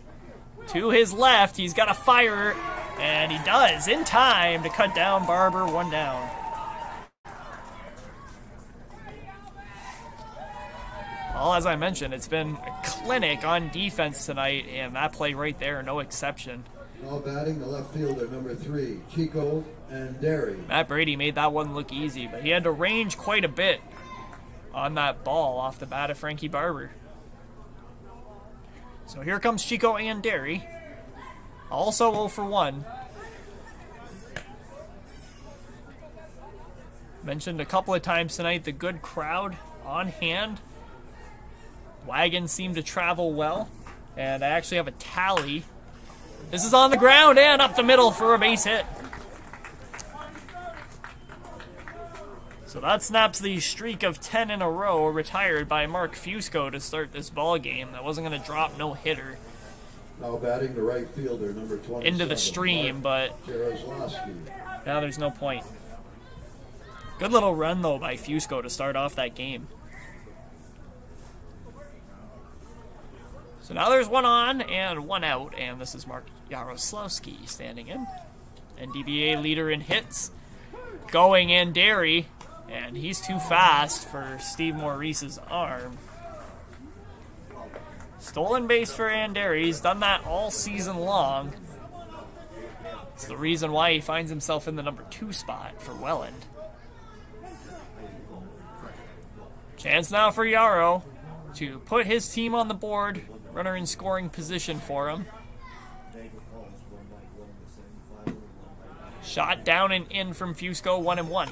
to his left. He's got a fire, and he does in time to cut down Barber. 1 down. Well, as I mentioned, it's been a clinic on defense tonight, and that play right there, no exception. Now batting the left fielder, number 3, Chico and Derry. Matt Brady made that one look easy, but he had to range quite a bit on that ball off the bat of Frankie Barber. So here comes Chico and Derry. Also 0 for 1. Mentioned a couple of times tonight the good crowd on hand. Wagons seem to travel well, and I actually have a tally. This is on the ground and up the middle for a base hit. So that snaps the streak of 10 in a row retired by Mark Fusco to start this ball game. That wasn't going to drop no hitter Now batting the right fielder, number 27, into the stream, but now there's no point. Good little run, though, by Fusco to start off that game. So now there's 1 on and 1 out, and this is Mark Jaroslawski standing in. NDBA leader in hits, going in Derry, and he's too fast for Steve Maurice's arm. Stolen base for Derry. He's done that all season long. It's the reason why he finds himself in the number 2 spot for Welland. Chance now for Yarrow to put his team on the board. Runner in scoring position for him. Shot down and in from Fusco, 1-1.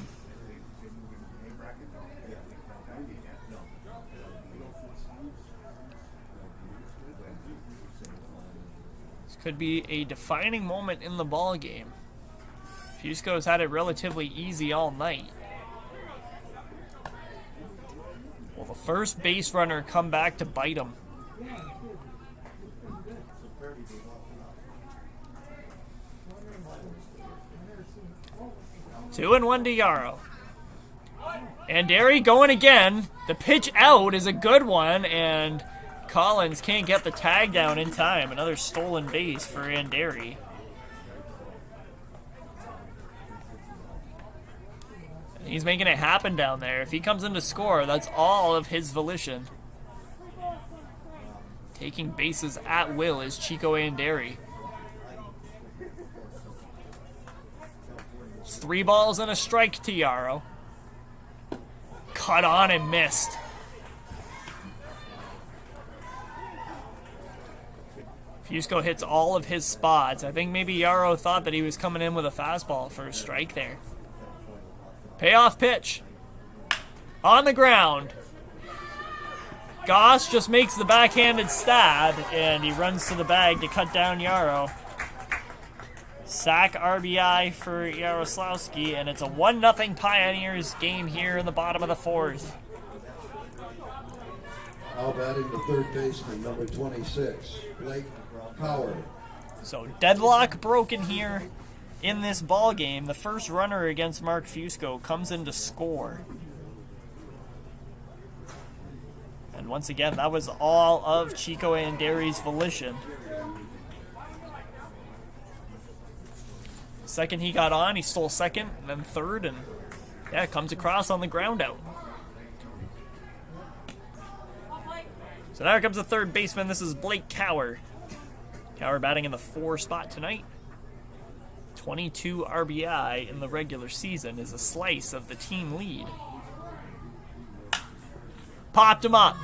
This could be a defining moment in the ball game. Fusco's had it relatively easy all night. Will the first base runner come back to bite him? Two and 1 to Yarrow. And Derry going again. The pitch out is a good one, and Collins can't get the tag down in time. Another stolen base for Derry. He's making it happen down there. If he comes in to score, that's all of his volition. Taking bases at will is Chico Derry. It's 3 balls and a strike to Yarrow. Cut on and missed. Fusco hits all of his spots. I think maybe Yarrow thought that he was coming in with a fastball for a strike there. Payoff pitch. On the ground. Goss just makes the backhanded stab, and he runs to the bag to cut down Yarrow. Sack RBI for Jaroslawski, and it's a 1-0 Pioneers game here in the bottom of the fourth. Now batting the third baseman, number 26, Blake Howard. So deadlock broken here in this ball game. The first runner against Mark Fusco comes in to score. And once again, that was all of Chico Derry's volition. Second he got on, he stole second, and then third, and Yeah, it comes across on the ground out. So now here comes the third baseman. This is Blake Cower. Cower batting in the 4 spot tonight. 22 RBI in the regular season is a slice of the team lead. Popped him up.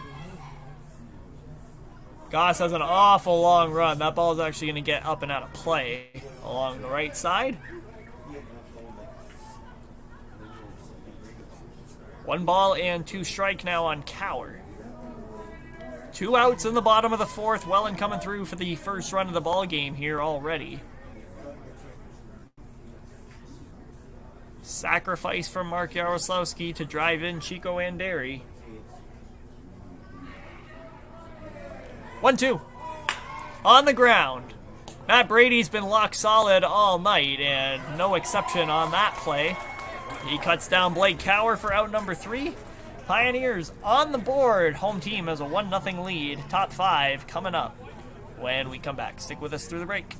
Goss has an awful long run. That ball is actually going to get up and out of play along the right side. 1 ball and 2 strike now on Cower. 2 outs in the bottom of the 4th. Welland coming through for the first run of the ball game here already. Sacrifice from Mark Yaroslawski to drive in Chico Anderi. 1-2. On the ground. Matt Brady's been locked solid all night, and no exception on that play. He cuts down Blake Cower for out number 3. Pioneers on the board. Home team has a 1-0 lead. Top 5 coming up when we come back. Stick with us through the break.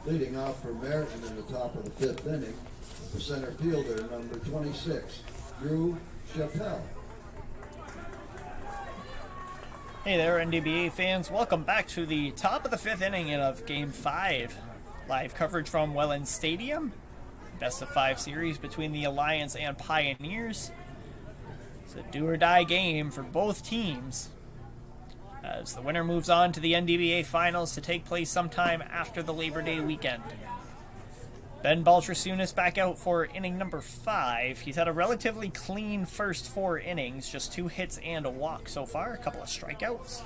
Leading off for Merritton in the top of the 5th inning, the center fielder, number 26, Drew Chappelle. Hey there, NDBA fans. Welcome back to the top of the 5th inning of Game 5. Live coverage from Welland Stadium. Best of 5 series between the Alliance and Pioneers. It's a do-or-die game for both teams, as the winner moves on to the NDBA Finals to take place sometime after the Labor Day weekend. Ben Baltrasunas back out for inning number 5. He's had a relatively clean first 4 innings, just 2 hits and a walk so far, a couple of strikeouts.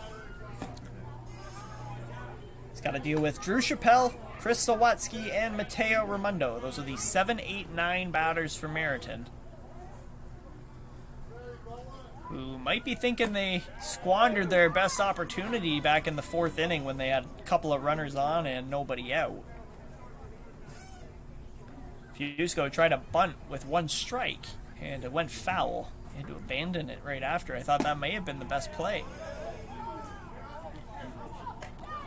He's got to deal with Drew Chappelle, Chris Sawatsky, and Mateo Raimondo. Those are the 7, 8, 9 batters for Merritton, who might be thinking they squandered their best opportunity back in the 4th inning when they had a couple of runners on and nobody out. Fusco tried to bunt with 1 strike, and it went foul. He had to abandon it right after. I thought that may have been the best play.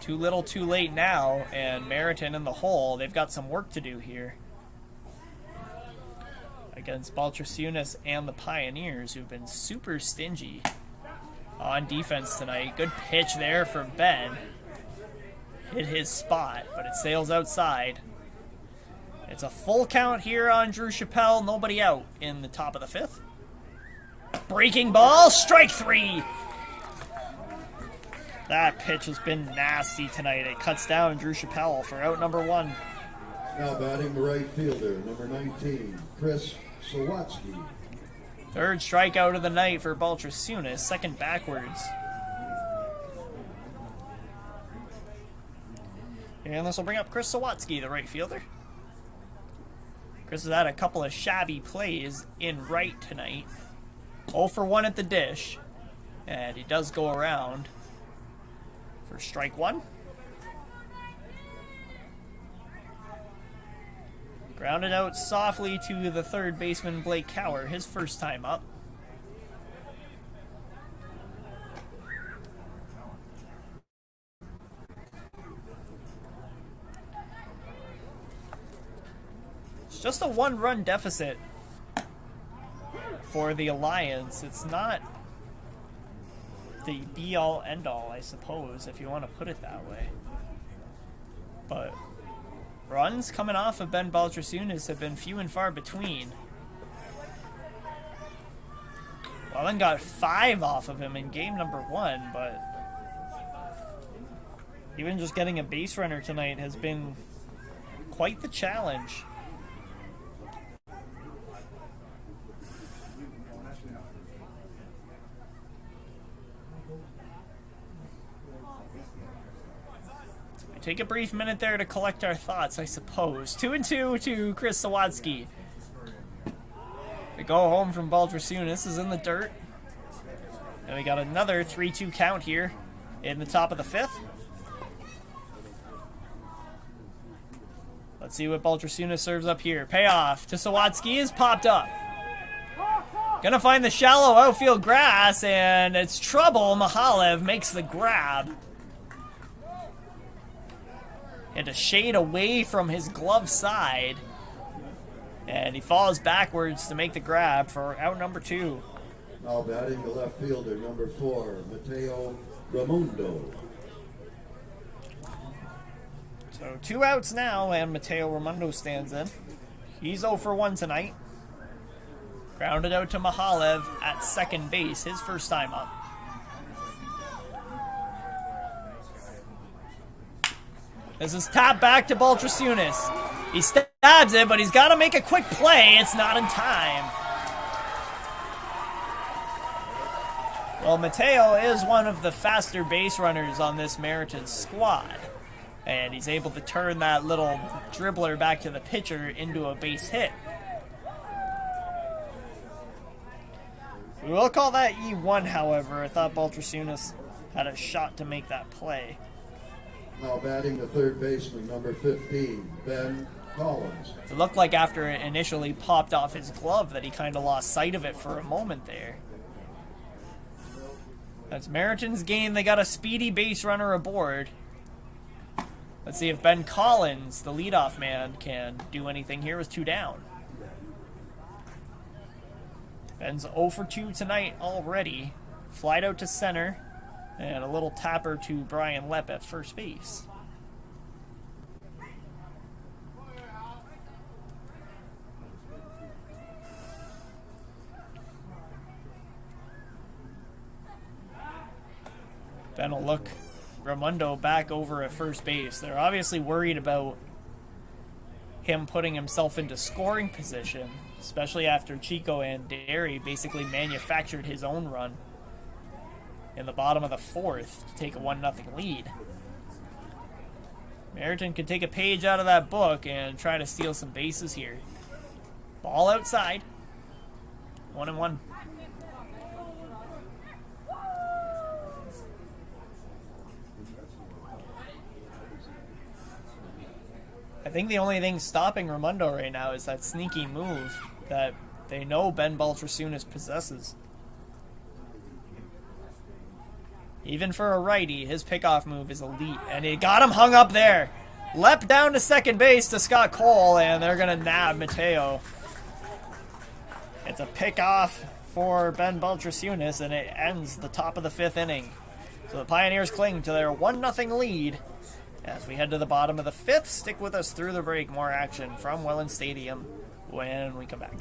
Too little, too late now, and Merritton in the hole. They've got some work to do here against Baltrasunas and the Pioneers, who've been super stingy on defense tonight. Good pitch there from Ben. Hit his spot, but it sails outside. It's a full count here on Drew Chappelle. Nobody out in the top of the 5th. Breaking ball, strike 3. That pitch has been nasty tonight. It cuts down Drew Chappelle for out number 1. Now batting the right fielder, number 19, Chris Sawatsky. Third strikeout of the night for Baltrasunas, second backwards. And this will bring up Chris Sawatsky, the right fielder. Chris has had a couple of shabby plays in right tonight. 0 for 1 at the dish. And he does go around for strike 1. Grounded out softly to the third baseman, Blake Cower, his first time up. It's just a 1-run deficit for the Alliance. It's not the be-all, end-all, I suppose, if you want to put it that way. But runs coming off of Ben Baltrasunas have been few and far between. Welland got 5 off of him in game number 1, but even just getting a base runner tonight has been quite the challenge. Take a brief minute there to collect our thoughts, I suppose. 2-2 to Chris Sawatsky. The go home from Baltrasunas is in the dirt. And we got another 3-2 count here in the top of the 5th. Let's see what Baltrasunas serves up here. Payoff to Sawatsky is popped up. Gonna find the shallow outfield grass, and it's trouble. Mahalev makes the grab. And a shade away from his glove side. And he falls backwards to make the grab for out number 2. Now batting the left fielder, number 4, Mateo Ramundo. So 2 outs now, and Mateo Ramundo stands in. He's 0 for 1 tonight. Grounded out to Mahalev at second base, his first time up. This is tapped back to Baltrasunas. He stabs it, but he's got to make a quick play. It's not in time. Well, Mateo is one of the faster base runners on this Merritton squad. And he's able to turn that little dribbler back to the pitcher into a base hit. We will call that E1, however. I thought Baltrasunas had a shot to make that play. Now batting the third baseman, number 15, Ben Collins. It looked like after it initially popped off his glove that he kind of lost sight of it for a moment there. That's Merritton's game. They got a speedy base runner aboard. Let's see if Ben Collins, the leadoff man, can do anything here with 2 down. Ben's 0 for 2 tonight already. Flied out to center. And a little tapper to Brian Lepp at first base. Ben will look Ramundo back over at first base. They're obviously worried about him putting himself into scoring position, especially after Chico and Derry basically manufactured his own run in the bottom of the 4th to take a 1-0 lead. Merritton could take a page out of that book and try to steal some bases here. Ball outside. 1-1. I think the only thing stopping Ramundo right now is that sneaky move that they know Ben Baltrasunas possesses. Even for a righty, his pickoff move is elite. And he got him hung up there. Leapt down to second base to Scott Cole, and they're going to nab Mateo. It's a pickoff for Ben Baltrasunas, and it ends the top of the 5th inning. So the Pioneers cling to their 1-0 lead. As we head to the bottom of the 5th, stick with us through the break. More action from Welland Stadium when we come back.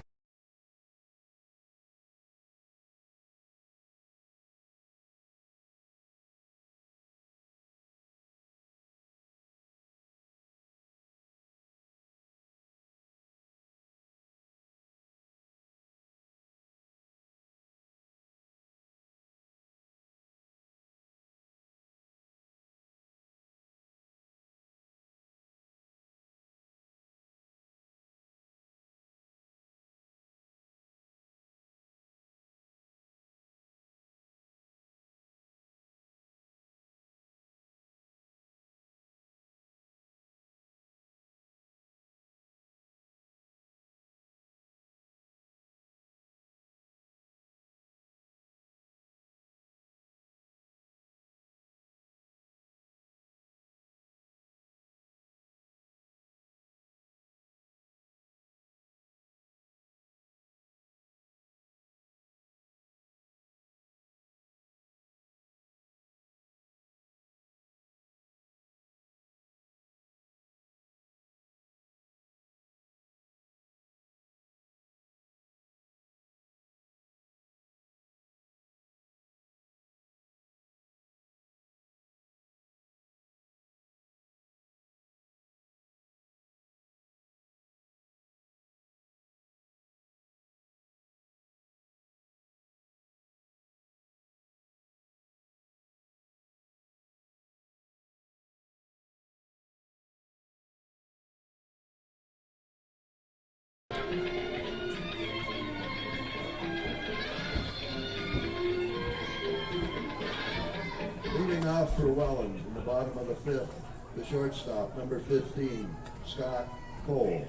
leadoff for Welland in the bottom of the fifth. The shortstop, number 15, Scott Cole.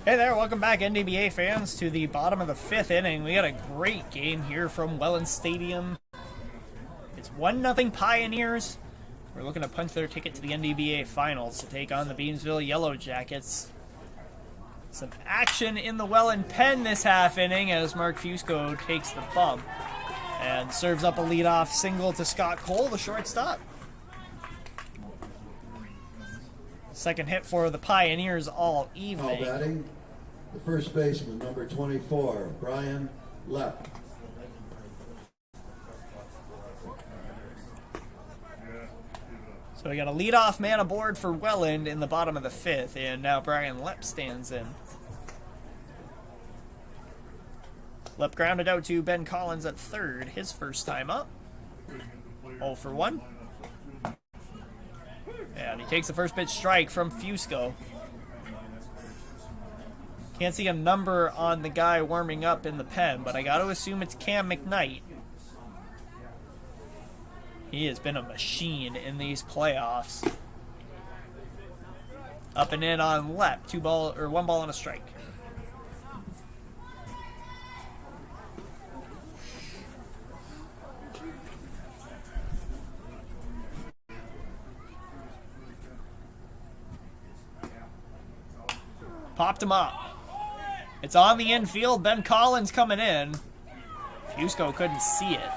Hey there, welcome back NDBA fans to the bottom of the fifth inning. We got a great game here from Welland Stadium. It's 1-0 Pioneers. We're looking to punch their ticket to the NDBA Finals to take on the Beamsville Yellow Jackets. Some action in the Welland pen this half inning as Mark Fusco takes the bump and serves up a leadoff single to Scott Cole, the shortstop. Second hit for the Pioneers all evening. Now batting, the first baseman, number 24, Brian Lepp. So we got a leadoff man aboard for Welland in the bottom of the fifth, and now Brian Lepp stands in. Lepp grounded out to Ben Collins at third, his first time up. 0 for 1. And he takes the first pitch strike from Fusco. Can't see a number on the guy warming up in the pen, but I got to assume it's Cam McKnight. He has been a machine in these playoffs. Up and in on Lepp, 1 ball and a strike. Popped him up. It's on the infield. Ben Collins coming in. Fusco couldn't see it.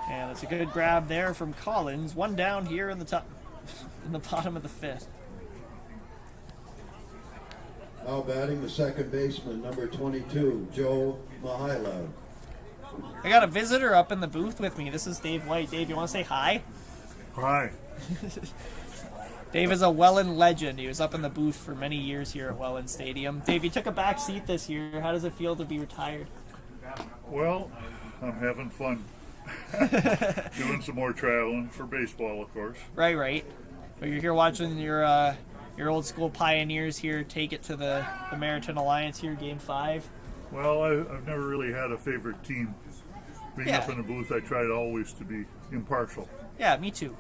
And it's a good grab there from Collins. One down here in the bottom of the fifth. Now batting, the second baseman, number 22, Joe Mihailov. I got a visitor up in the booth with me. This is Dave White. Dave, you want to say hi? Hi. Dave is a Welland legend. He was up in the booth for many years here at Welland Stadium. Dave, you took a back seat this year. How does it feel to be retired? Well, I'm having fun. Doing some more traveling for baseball, of course. Right. But you're here watching your old school Pioneers here take it to the Merritton Alliance here, Game 5. Well, I've never really had a favorite team. Being up in the booth, I try always to be impartial. Yeah, me too.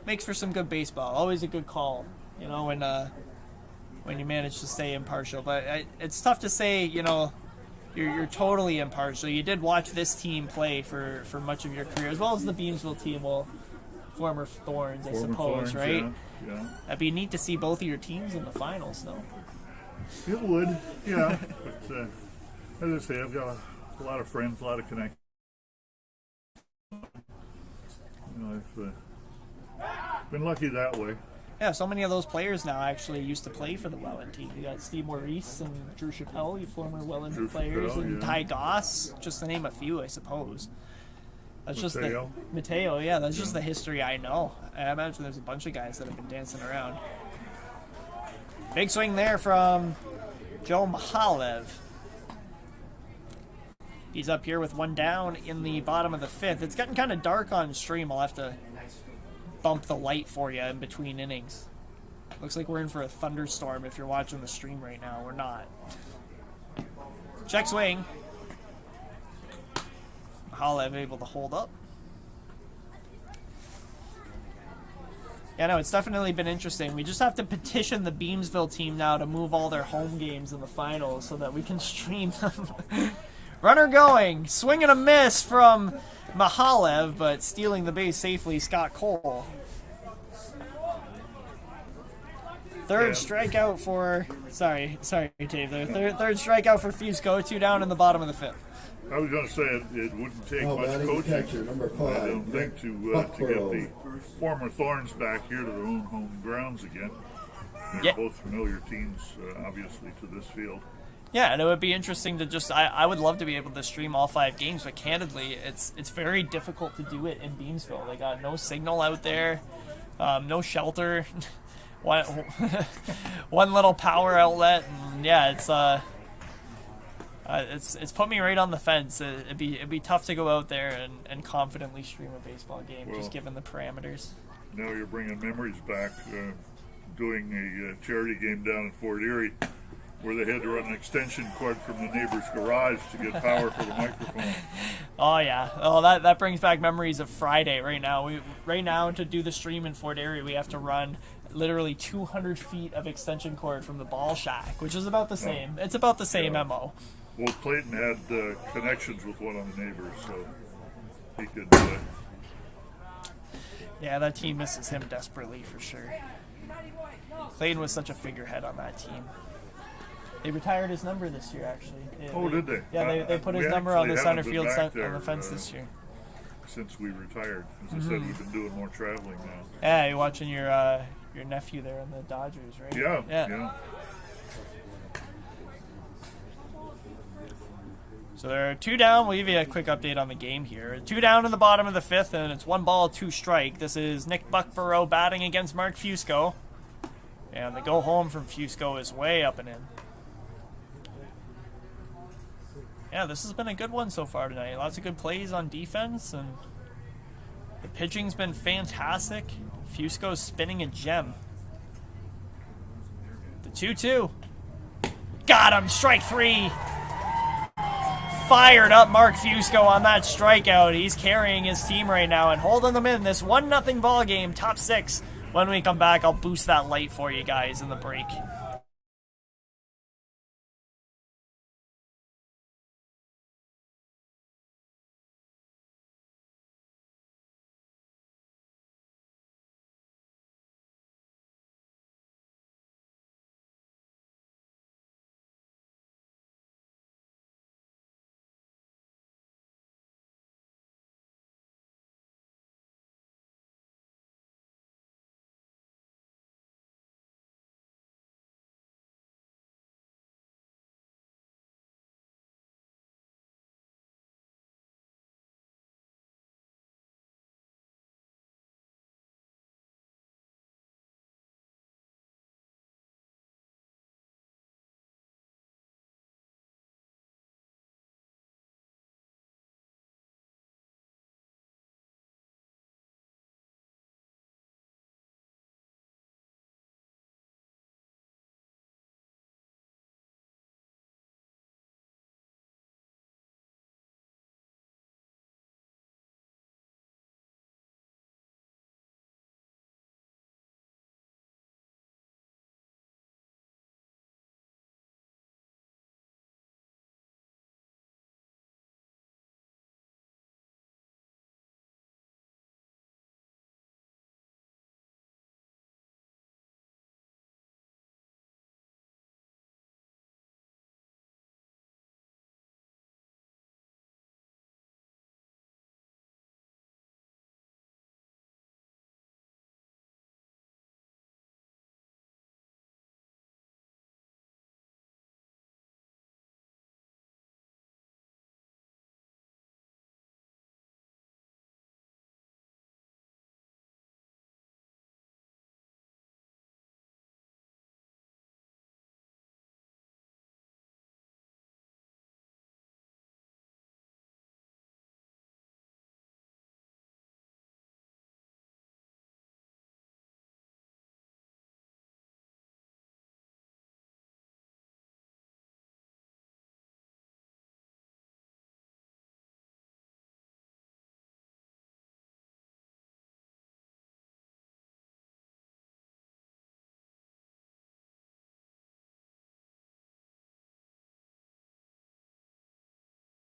Makes for some good baseball. Always a good call, when you manage to stay impartial. But it's tough to say, you're totally impartial. You did watch this team play for much of your career, as well as the Beamsville team, former Thorns, I suppose, right? Yeah. That'd be neat to see both of your teams in the finals, though. It would, yeah. But as I say, I've got a lot of friends, a lot of connections. I've been lucky that way. Yeah, so many of those players now actually used to play for the Welland team. You got Steve Maurice and Drew Chappelle, you former Welland players, and Tyler Goss, just to name a few, I suppose. That's just Mateo. Yeah, that's just the history I know. I imagine there's a bunch of guys that have been dancing around. Big swing there from Joe Mihailov. He's up here with one down in the bottom of the fifth. It's getting kind of dark on stream. I'll have to bump the light for you in between innings. Looks like we're in for a thunderstorm if you're watching the stream right now. We're not. Check swing. Mihailov able to hold up. Yeah, no, it's definitely been interesting. We just have to petition the Beamsville team now to move all their home games in the finals so that we can stream them. Runner going. Swing and a miss from Mihailov, but stealing the base safely, Scott Cole. Third strikeout for... Sorry, Dave. Third strikeout for Fusco. 2 down in the bottom of the fifth. I was going to say it wouldn't take much coaching, catcher, number 5, I don't think, to get the former Thorns back here to their own home grounds again. They're both familiar teams, obviously, to this field. Yeah, and it would be interesting to just... I would love to be able to stream all 5 games, but candidly, it's very difficult to do it in Beamsville. They got no signal out there, no shelter, one little power outlet, and yeah, it's put me right on the fence. It'd be tough to go out there and confidently stream a baseball game, just given the parameters. Now you're bringing memories back. Doing a charity game down in Fort Erie. where they had to run an extension cord from the neighbor's garage to get power for the microphone. Oh yeah. Oh, that brings back memories of Friday. Right now, to do the stream in Fort Erie, we have to run literally 200 feet of extension cord from the ball shack, which is about the same. It's about the same MO. Well, Clayton had connections with one of the neighbors, so he could. Yeah, that team misses him desperately for sure. Clayton was such a figurehead on that team. They retired his number this year, actually. Did they? Yeah, they put his number on the center field on the fence this year. Since we retired. As I said, we've been doing more traveling now. Yeah, you're watching your nephew there on the Dodgers, right? Yeah. So there are 2 down. We'll give you a quick update on the game here. 2 down in the bottom of the 5th, and it's 1 ball, 2 strike. This is Nick Buckborough batting against Mark Fusco. And the go home from Fusco is way up and in. Yeah, this has been a good one so far tonight. Lots of good plays on defense, and the pitching's been fantastic. Fusco's spinning a gem. The 2-2. Got him! Strike 3! Fired up Mark Fusco on that strikeout. He's carrying his team right now and holding them in this 1-0 ball game, top 6. When we come back, I'll boost that light for you guys in the break.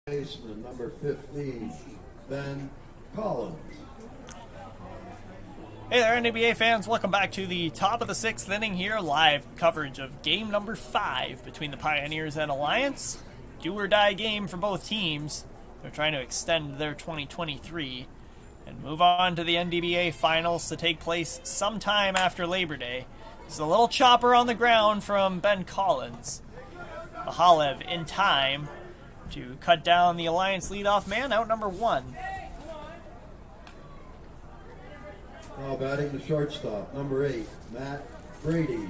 Baseman number 15, Ben Collins. Hey there, NDBA fans. Welcome back to the top of the 6th inning here. Live coverage of game number 5 between the Pioneers and Alliance. Do or die game for both teams. They're trying to extend their 2023 and move on to the NDBA finals to take place sometime after Labor Day. It's a little chopper on the ground from Ben Collins. Mahalev in time to cut down the Alliance leadoff man, out number 1. Now batting the shortstop, number 8, Matt Brady.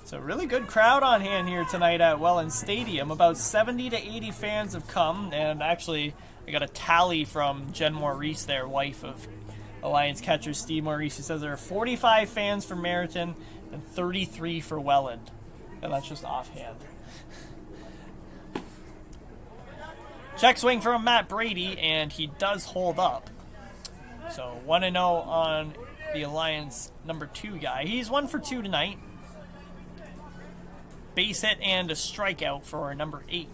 It's a really good crowd on hand here tonight at Welland Stadium. About 70 to 80 fans have come, and actually I got a tally from Jen Maurice there, wife of Alliance catcher Steve Maurice. He says there are 45 fans for Merritton and 33 for Welland, and that's just offhand. Check swing from Matt Brady, and he does hold up. So 1-0 on the Alliance number 2 guy. He's 1 for 2 tonight. Base hit and a strikeout for number 8.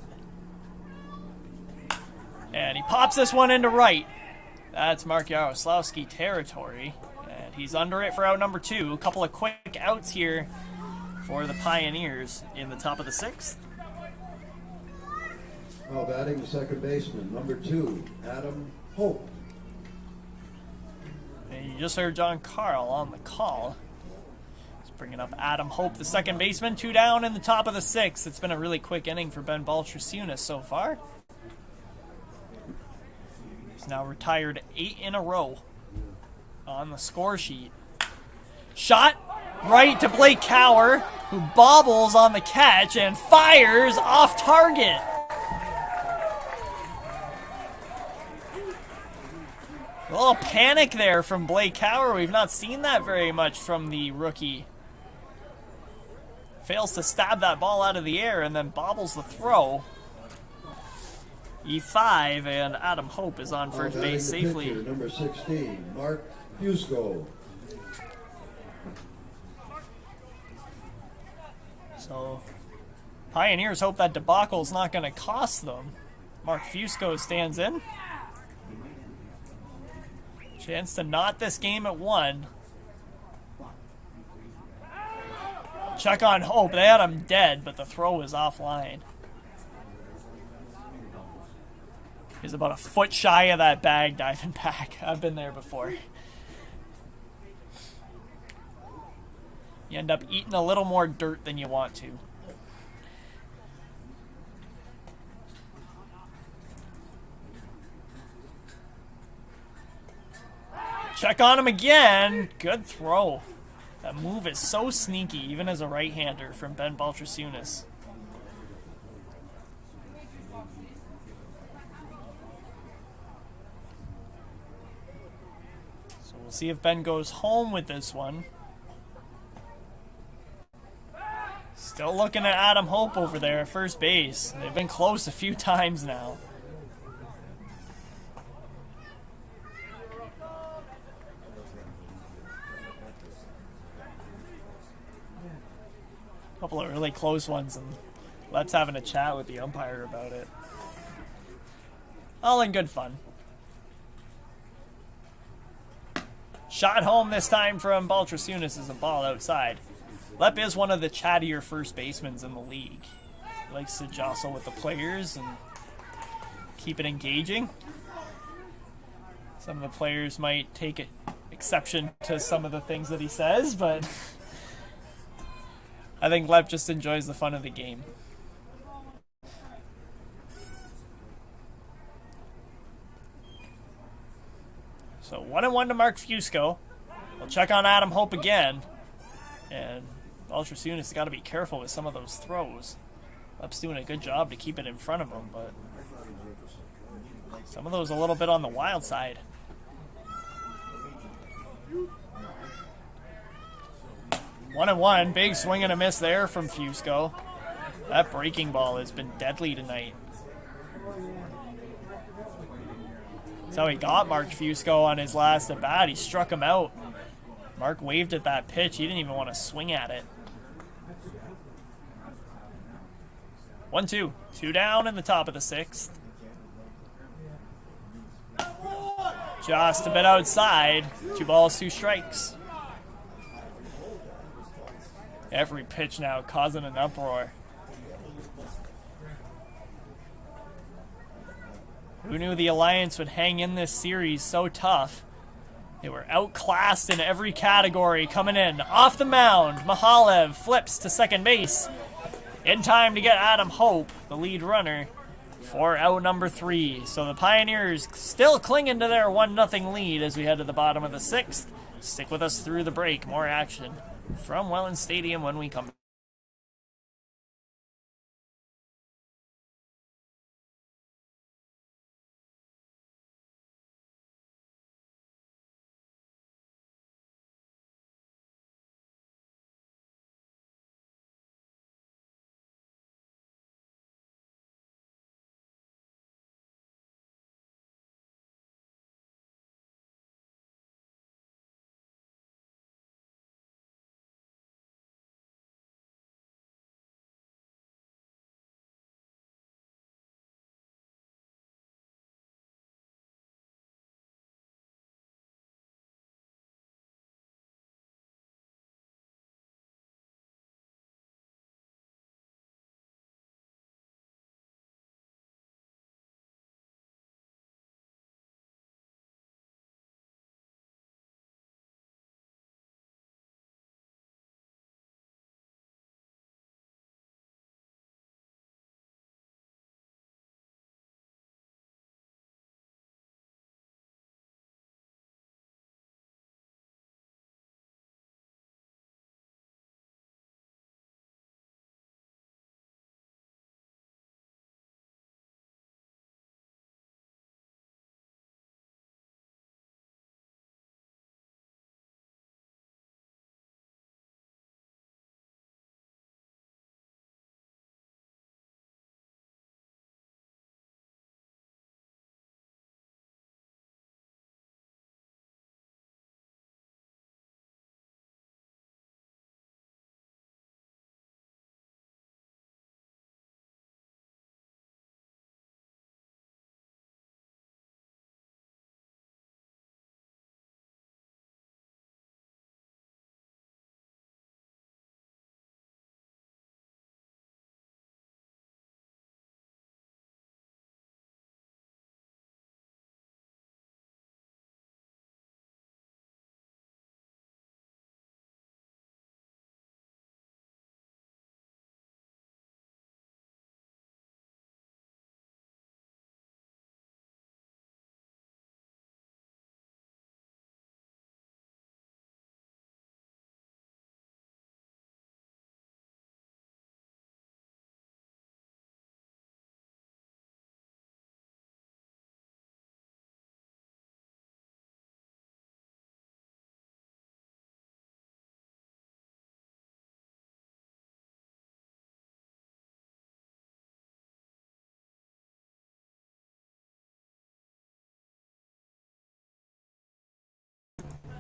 And he pops this one into right. That's Mark Yaroslawski territory. And he's under it for out number 2. A couple of quick outs here for the Pioneers in the top of the 6th. Now batting the second baseman, number 2, Adam Hope. And you just heard John Carl on the call. He's bringing up Adam Hope, the second baseman. 2 down in the top of the 6th. It's been a really quick inning for Ben Baltrasunas so far. He's now retired 8 in a row on the score sheet. Shot right to Blake Cower, who bobbles on the catch and fires off target. A little panic there from Blake Cower. We've not seen that very much from the rookie. Fails to stab that ball out of the air and then bobbles the throw. E5, and Adam Hope is on first base safely. Pitcher, number 16, Mark Fusco. So, Pioneers hope that debacle's not going to cost them. Mark Fusco stands in. Chance to knot this game at 1. Check on Hope. They had him dead, but the throw was offline. He's about a foot shy of that bag diving back. I've been there before. You end up eating a little more dirt than you want to. Check on him again. Good throw. That move is so sneaky, even as a right-hander from Ben Baltrasunas. So we'll see if Ben goes home with this one. Still looking at Adam Hope over there at first base. They've been close a few times now. Couple of really close ones, and Lep's having a chat with the umpire about it. All in good fun. Shot home this time from Baltrasunas as a ball outside. Lep is one of the chattier first basemen in the league. He likes to jostle with the players and keep it engaging. Some of the players might take exception to some of the things that he says, but I think Lep just enjoys the fun of the game. So 1-1 to Mark Fusco. We'll check on Adam Hope again. And Baltrasunas has got to be careful with some of those throws. Lep's doing a good job to keep it in front of him, but some of those a little bit on the wild side. One and one, big swing and a miss there from Fusco. That breaking ball has been deadly tonight. That's how he got Mark Fusco on his last at bat. He struck him out. Mark waved at that pitch. He didn't even want to swing at it. 1-2. 2 down in the top of the 6th. Just a bit outside. 2 balls, 2 strikes. Every pitch now causing an uproar. Who knew the Alliance would hang in this series so tough? They were outclassed in every category coming in. Off the mound, Mahalev flips to second base. In time to get Adam Hope, the lead runner, for out number 3. So the Pioneers still clinging to their 1-0 lead as we head to the bottom of the 6th. Stick with us through the break. More action from Welland Stadium when we come back.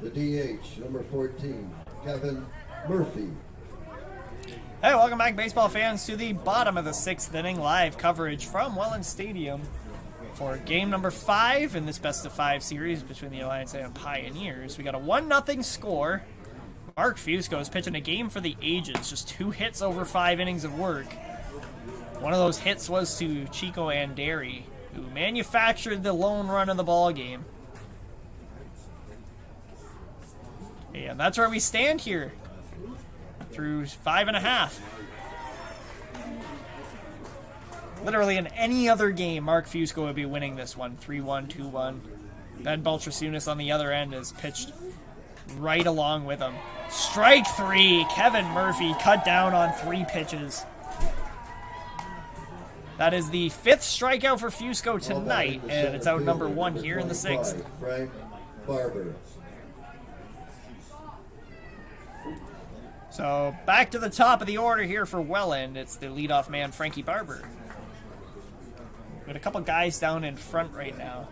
The DH, number 14, Kevin Murphy. Hey, welcome back, baseball fans, to the bottom of the 6th inning. Live coverage from Welland Stadium for game number 5 in this best-of-5 series between the Alliance and Pioneers. We got a 1-0 score. Mark Fusco is pitching a game for the ages. Just 2 hits over 5 innings of work. One of those hits was to Chico Anderi, who manufactured the lone run of the ball game. And that's where we stand here through 5.5. Literally in any other game, Mark Fusco would be winning this one. 3-1, 2-1. Ben Baltrasunas on the other end is pitched right along with him. Strike 3. Kevin Murphy cut down on 3 pitches. That is the 5th strikeout for Fusco tonight, and it's out number 1 here in the 6th. Frank Barber. So back to the top of the order here for Welland. It's the leadoff man, Frankie Barber. Got a couple guys down in front right now.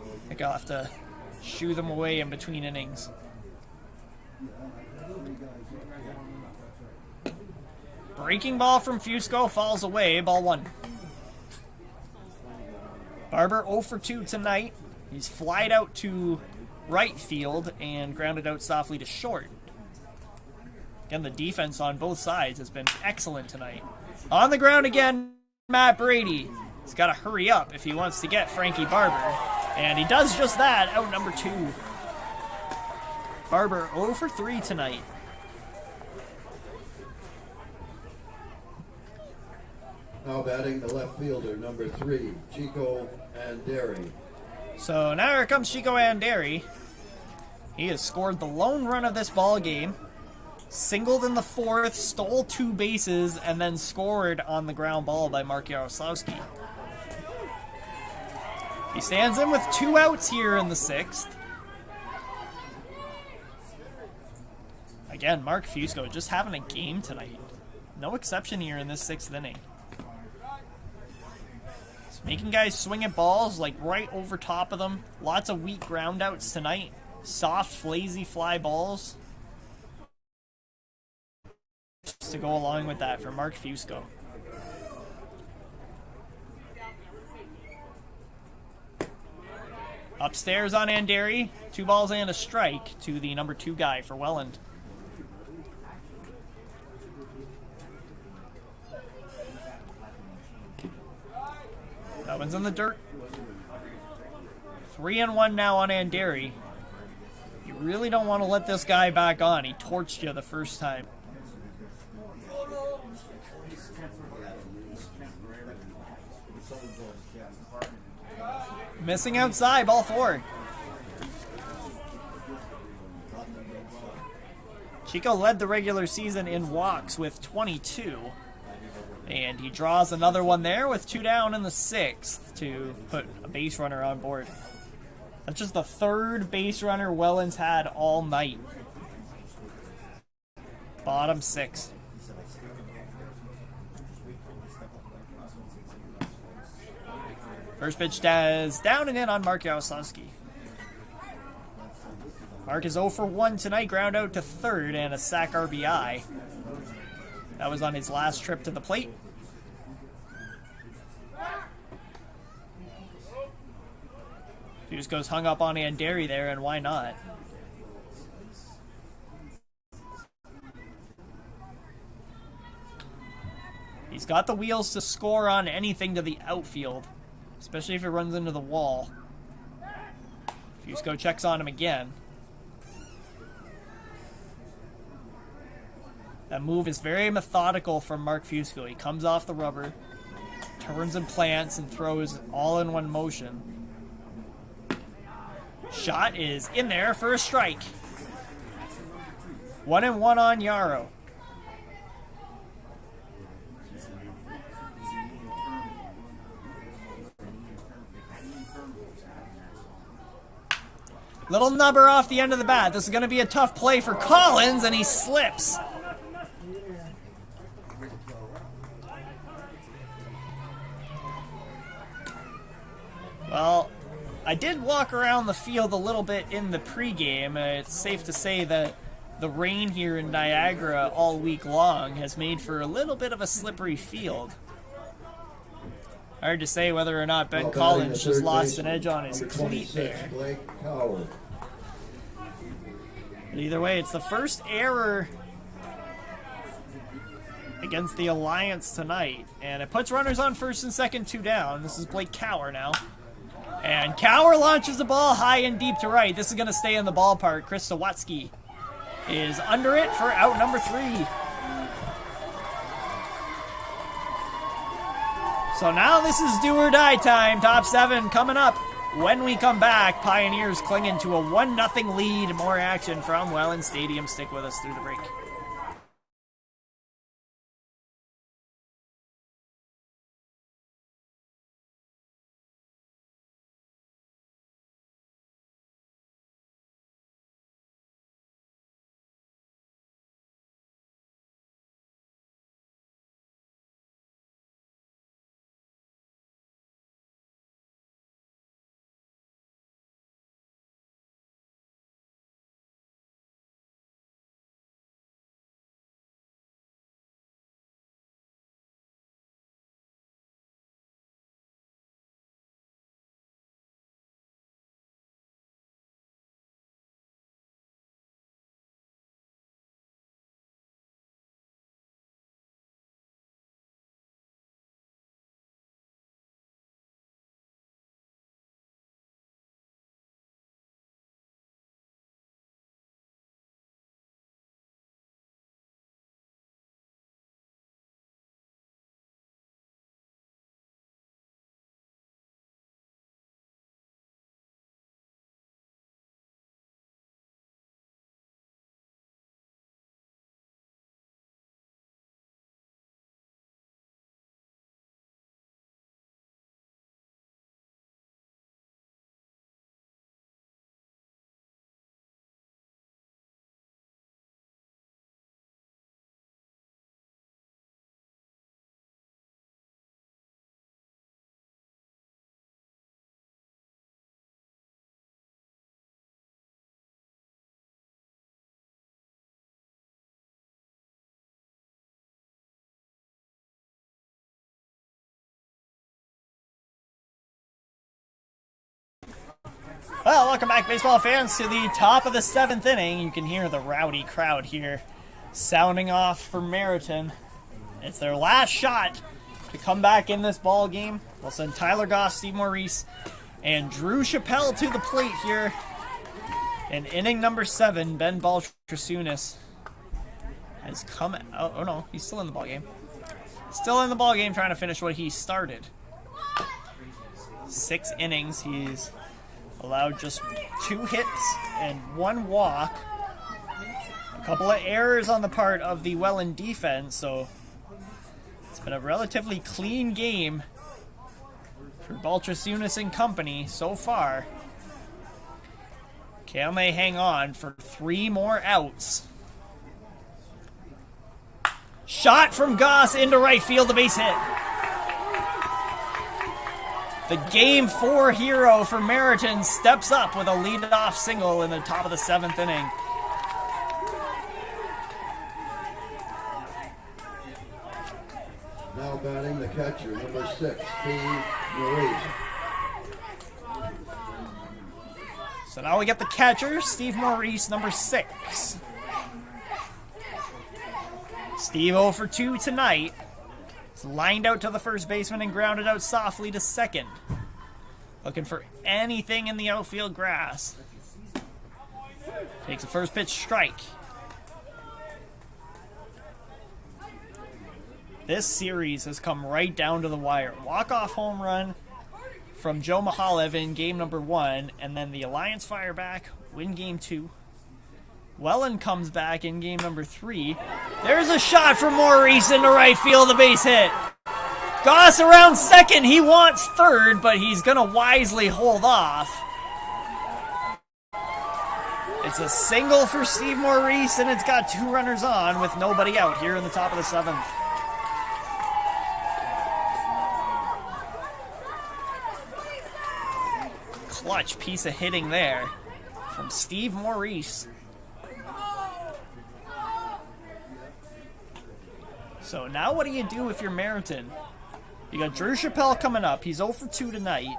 I think I'll have to shoo them away in between innings. Breaking ball from Fusco falls away, ball 1. Barber 0 for 2 tonight. He's flied out to right field and grounded out softly to short. Again, the defense on both sides has been excellent tonight. On the ground again, Matt Brady. He's got to hurry up if he wants to get Frankie Barber. And he does just that, out number 2. Barber 0 for 3 tonight. Now batting the left fielder, number 3, Chico Anderi. So now here comes Chico Anderi. He has scored the lone run of this ball game. Singled in the 4th, stole 2 bases, and then scored on the ground ball by Mark Yaroslavsky. He stands in with 2 outs here in the 6th. Again, Mark Fusco just having a game tonight. No exception here in this 6th inning. He's making guys swing at balls like right over top of them. Lots of weak ground outs tonight. Soft, lazy fly balls to go along with that for Mark Fusco. Upstairs on Anderi, 2 balls and a strike to the number 2 guy for Welland. That one's in the dirt. 3-1 now on Anderi. You really don't want to let this guy back on. He torched you the first time. Missing outside, ball 4. Chico led the regular season in walks with 22. And he draws another one there with 2 down in the 6th to put a base runner on board. That's just the 3rd base runner Welland's had all night. Bottom 6. First pitch is down and in on Mark Yaroslavsky. Mark is 0 for 1 tonight, ground out to 3rd and a sac RBI. That was on his last trip to the plate. Fusco's hung up on Anderi there, and why not? He's got the wheels to score on anything to the outfield, especially if it runs into the wall. Fusco checks on him again. That move is very methodical from Mark Fusco. He comes off the rubber, turns and plants, and throws all in one motion. Shot is in there for a strike. 1-1 on Yarrow. Little nubber off the end of the bat. This is going to be a tough play for Collins, and he slips. Well, I did walk around the field a little bit in the pregame. It's safe to say that the rain here in Niagara all week long has made for a little bit of a slippery field. Hard to say whether or not Ben Collins just lost an edge on his cleat there. But either way, it's the first error against the Alliance tonight. And it puts runners on first and second, 2 down. This is Blake Cower now. And Cower launches the ball high and deep to right. This is going to stay in the ballpark. Chris Sawatsky is under it for out number 3. So now this is do or die time. Top 7 coming up. When we come back, Pioneers clinging to a 1-0 lead. More action from Welland Stadium. Stick with us through the break. Well, welcome back, baseball fans, to the top of the 7th inning. You can hear the rowdy crowd here sounding off for Merritton. It's their last shot to come back in this ball game. We'll send Tyler Goss, Steve Maurice, and Drew Chappelle to the plate here. In inning number 7, Ben Baltrasunas has come out. Oh no, he's still in the ball game. Still in the ball game, trying to finish what he started. 6 innings. He's allowed just 2 hits and 1 walk. A couple of errors on the part of the Welland defense, so it's been a relatively clean game for Baltrasunas and company so far. Cal may hang on for 3 more outs. Shot from Goss into right field, the base hit. The Game 4 hero for Merritton steps up with a lead-off single in the top of the 7th inning. Now batting the catcher, number 6, Steve Maurice. So now we get the catcher, Steve Maurice, number 6. Steve 0 for 2 tonight. He's lined out to the first baseman and grounded out softly to second. Looking for anything in the outfield grass. Takes a first pitch strike. This series has come right down to the wire. Walk-off home run from Joe Mahalev in game number 1, and then the Alliance fire back, win game 2. Welland comes back in game number 3. There's a shot from Maurice into right field, the base hit. Goss around second. He wants third, but he's going to wisely hold off. It's a single for Steve Maurice, and it's got 2 runners on with nobody out here in the top of the 7th. clutch piece of hitting there from Steve Maurice. So now what do you do if you're Merritton? You got Drew Chappelle coming up. He's 0 for 2 tonight.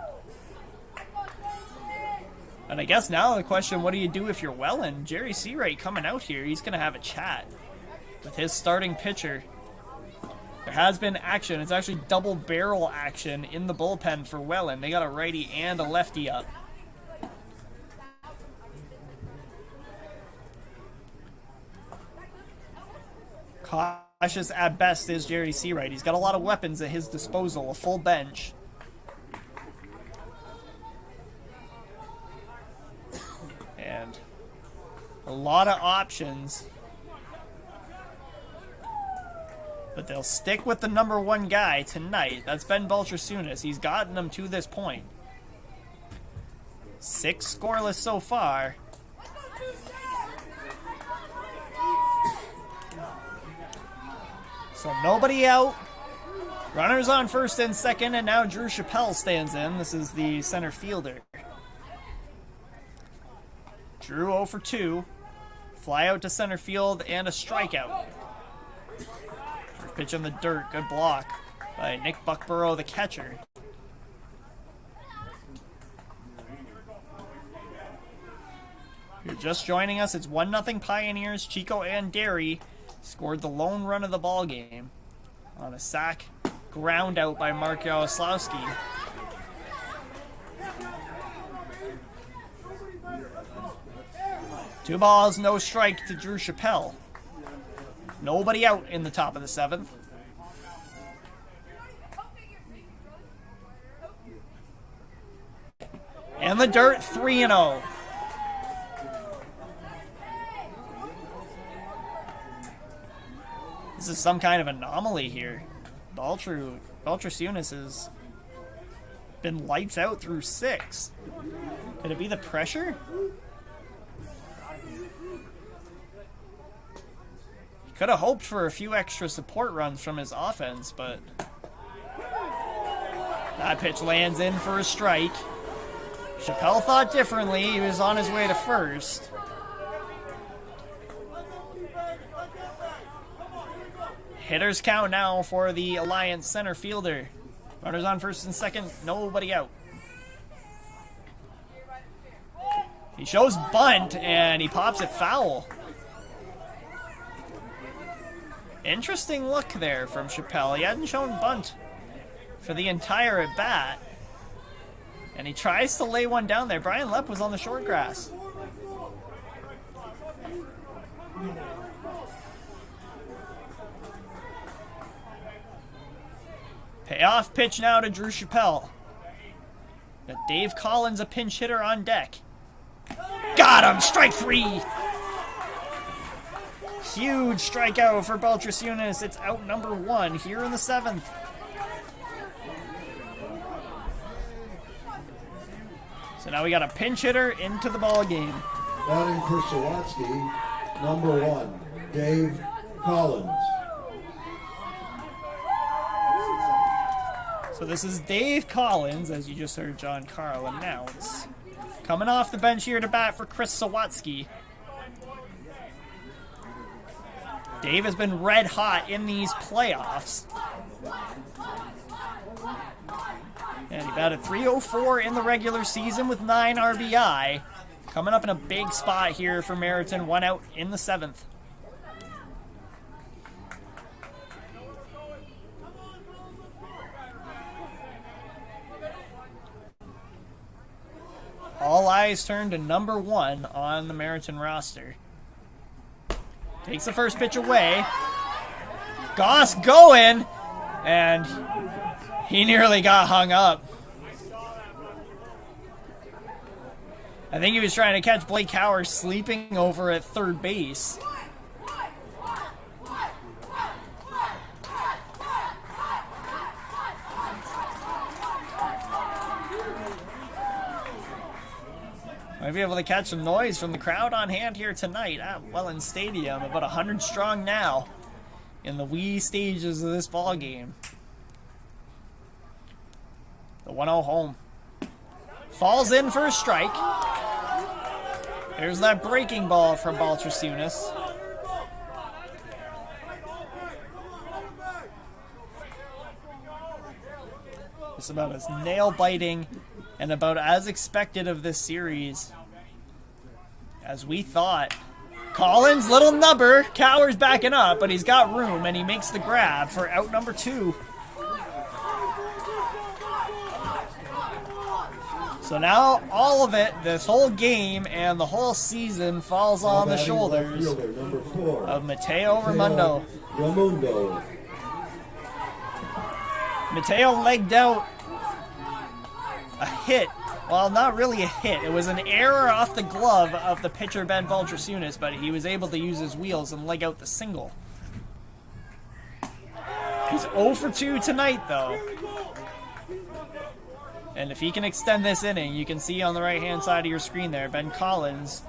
And I guess now the question, what do you do if you're Welland? Jerry Seawright coming out here. He's going to have a chat with his starting pitcher. There has been action. It's actually double barrel action in the bullpen for Welland. They got a righty and a lefty up. Cautious at best is Jerry Seawright. He's got a lot of weapons at his disposal, a full bench. And a lot of options. But they'll stick with the number one guy tonight. That's Ben Baltrasunas. He's gotten them to this point. 6 scoreless so far. So nobody out. Runners on first and second, and now Drew Chappelle stands in. This is the center fielder. Drew 0 for 2. Fly out to center field and a strikeout. Pitch in the dirt. Good block by Nick Buckborough, the catcher. If you're just joining us, it's 1-0 Pioneers. Chico and Derry scored the lone run of the ball game on a sac ground out by Mark Jaroslawski. Two balls, no strike to Drew Chappelle. Nobody out in the top of the 7th. And the dirt, 3-0. This is some kind of anomaly here. Baltrasunas has been lights out through 6. Could it be the pressure? Could have hoped for a few extra support runs from his offense, but that pitch lands in for a strike. Chappelle thought differently. He was on his way to first. Hitters count now for the Alliance center fielder. Runners on first and second, nobody out. He shows bunt, and he pops it foul. Interesting look there from Chappelle. He hadn't shown bunt for the entire at bat. And he tries to lay one down there. Brian Lepp was on the short grass. Payoff pitch now to Drew Chappelle. Got Dave Collins, a pinch hitter, on deck. Got him! Strike 3! Huge strikeout for Baltrasunas. It's out number 1 here in the 7th. So now we got a pinch hitter into the ball game. Batting for Sawatsky, number 1, Dave Collins. So this is Dave Collins, as you just heard John Carl announce. Coming off the bench here to bat for Chris Sawatsky. Dave has been red hot in these playoffs. And he batted .304 in the regular season with 9 RBI. Coming up in a big spot here for Merritton, 1 out in the 7th. All eyes turn to number 1 on the Merritton roster. Takes the first pitch away. Goss going, and he nearly got hung up. I think he was trying to catch Blake Hauer sleeping over at third base. Might be able to catch some noise from the crowd on hand here tonight at Welland Stadium. About 100 strong now in the wee stages of this ball game. The 1-0 home. falls in for a strike. There's that breaking ball from Baltrasunas. It's about as nail-biting and about as expected of this series as we thought. Collins, little nubber, cowers backing up, but he's got room, and he makes the grab for out number 2. So now all of it, this whole game and the whole season, falls on the shoulders of Mateo Raimondo. Mateo legged out a hit. Well, not really a hit. It was an error off the glove of the pitcher, Ben Baltrasunas, but he was able to use his wheels and leg out the single. He's 0 for 2 tonight, though. And if he can extend this inning, you can see on the right-hand side of your screen there, Ben Collins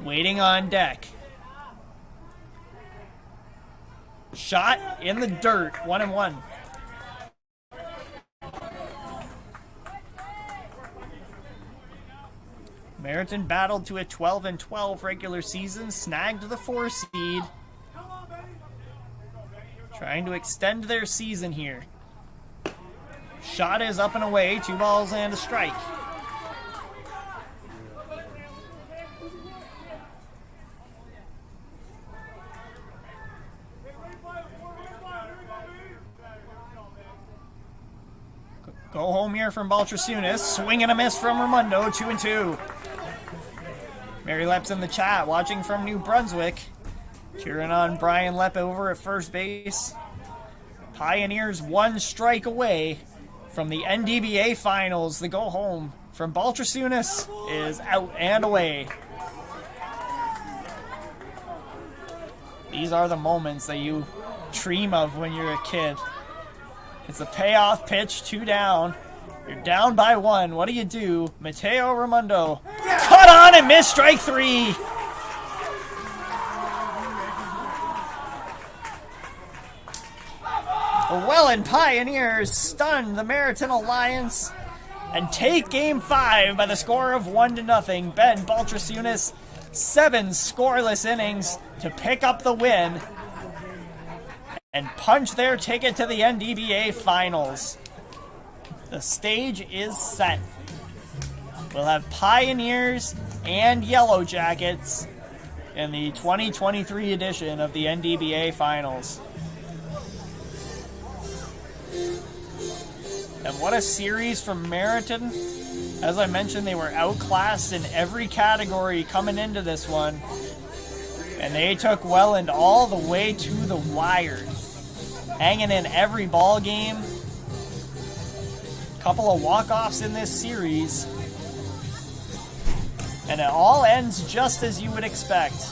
waiting on deck. Shot in the dirt, 1-1. Merritton battled to a 12-12 regular season, snagged the 4 seed. Trying to extend their season here. Shot is up and away, 2 balls and a strike. Go home here from Baltrasunas, swing and a miss from Raimondo, 2-2. Mary Lepp's in the chat, watching from New Brunswick. Cheering on Brian Lepp over at first base. Pioneers 1 strike away from the NDBA Finals. The go home from Baltrasunas is out and away. These are the moments that you dream of when you're a kid. It's a payoff pitch, 2 down. You're down by 1. What do? Mateo Raimondo. Cut on and missed, strike 3. The Welland Pioneers stun the Merritton Alliance and take Game 5 by the score of 1-0. Ben Baltrasunas, 7 scoreless innings to pick up the win and punch their ticket to the NDBA Finals. The stage is set. We'll have Pioneers and Yellow Jackets in the 2023 edition of the NDBA Finals. And what a series from Merritton. As I mentioned, they were outclassed in every category coming into this one. And they took Welland all the way to the wire. Hanging in every ball game. Couple of walk-offs in this series. And it all ends just as you would expect.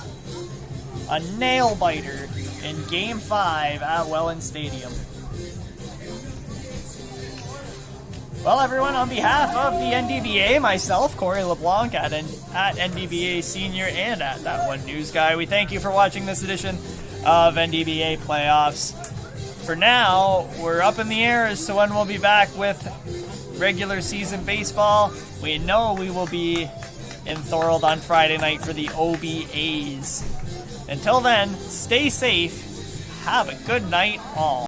A nail-biter in Game 5 at Welland Stadium. Well, everyone, on behalf of the NDBA, myself, Corey LeBlanc, at NDBA Senior and at That One News Guy, we thank you for watching this edition of NDBA Playoffs. For now, we're up in the air as to when we'll be back with regular season baseball. We know we will be in Thorold on Friday night for the OBAs. Until then, stay safe. Have a good night, all.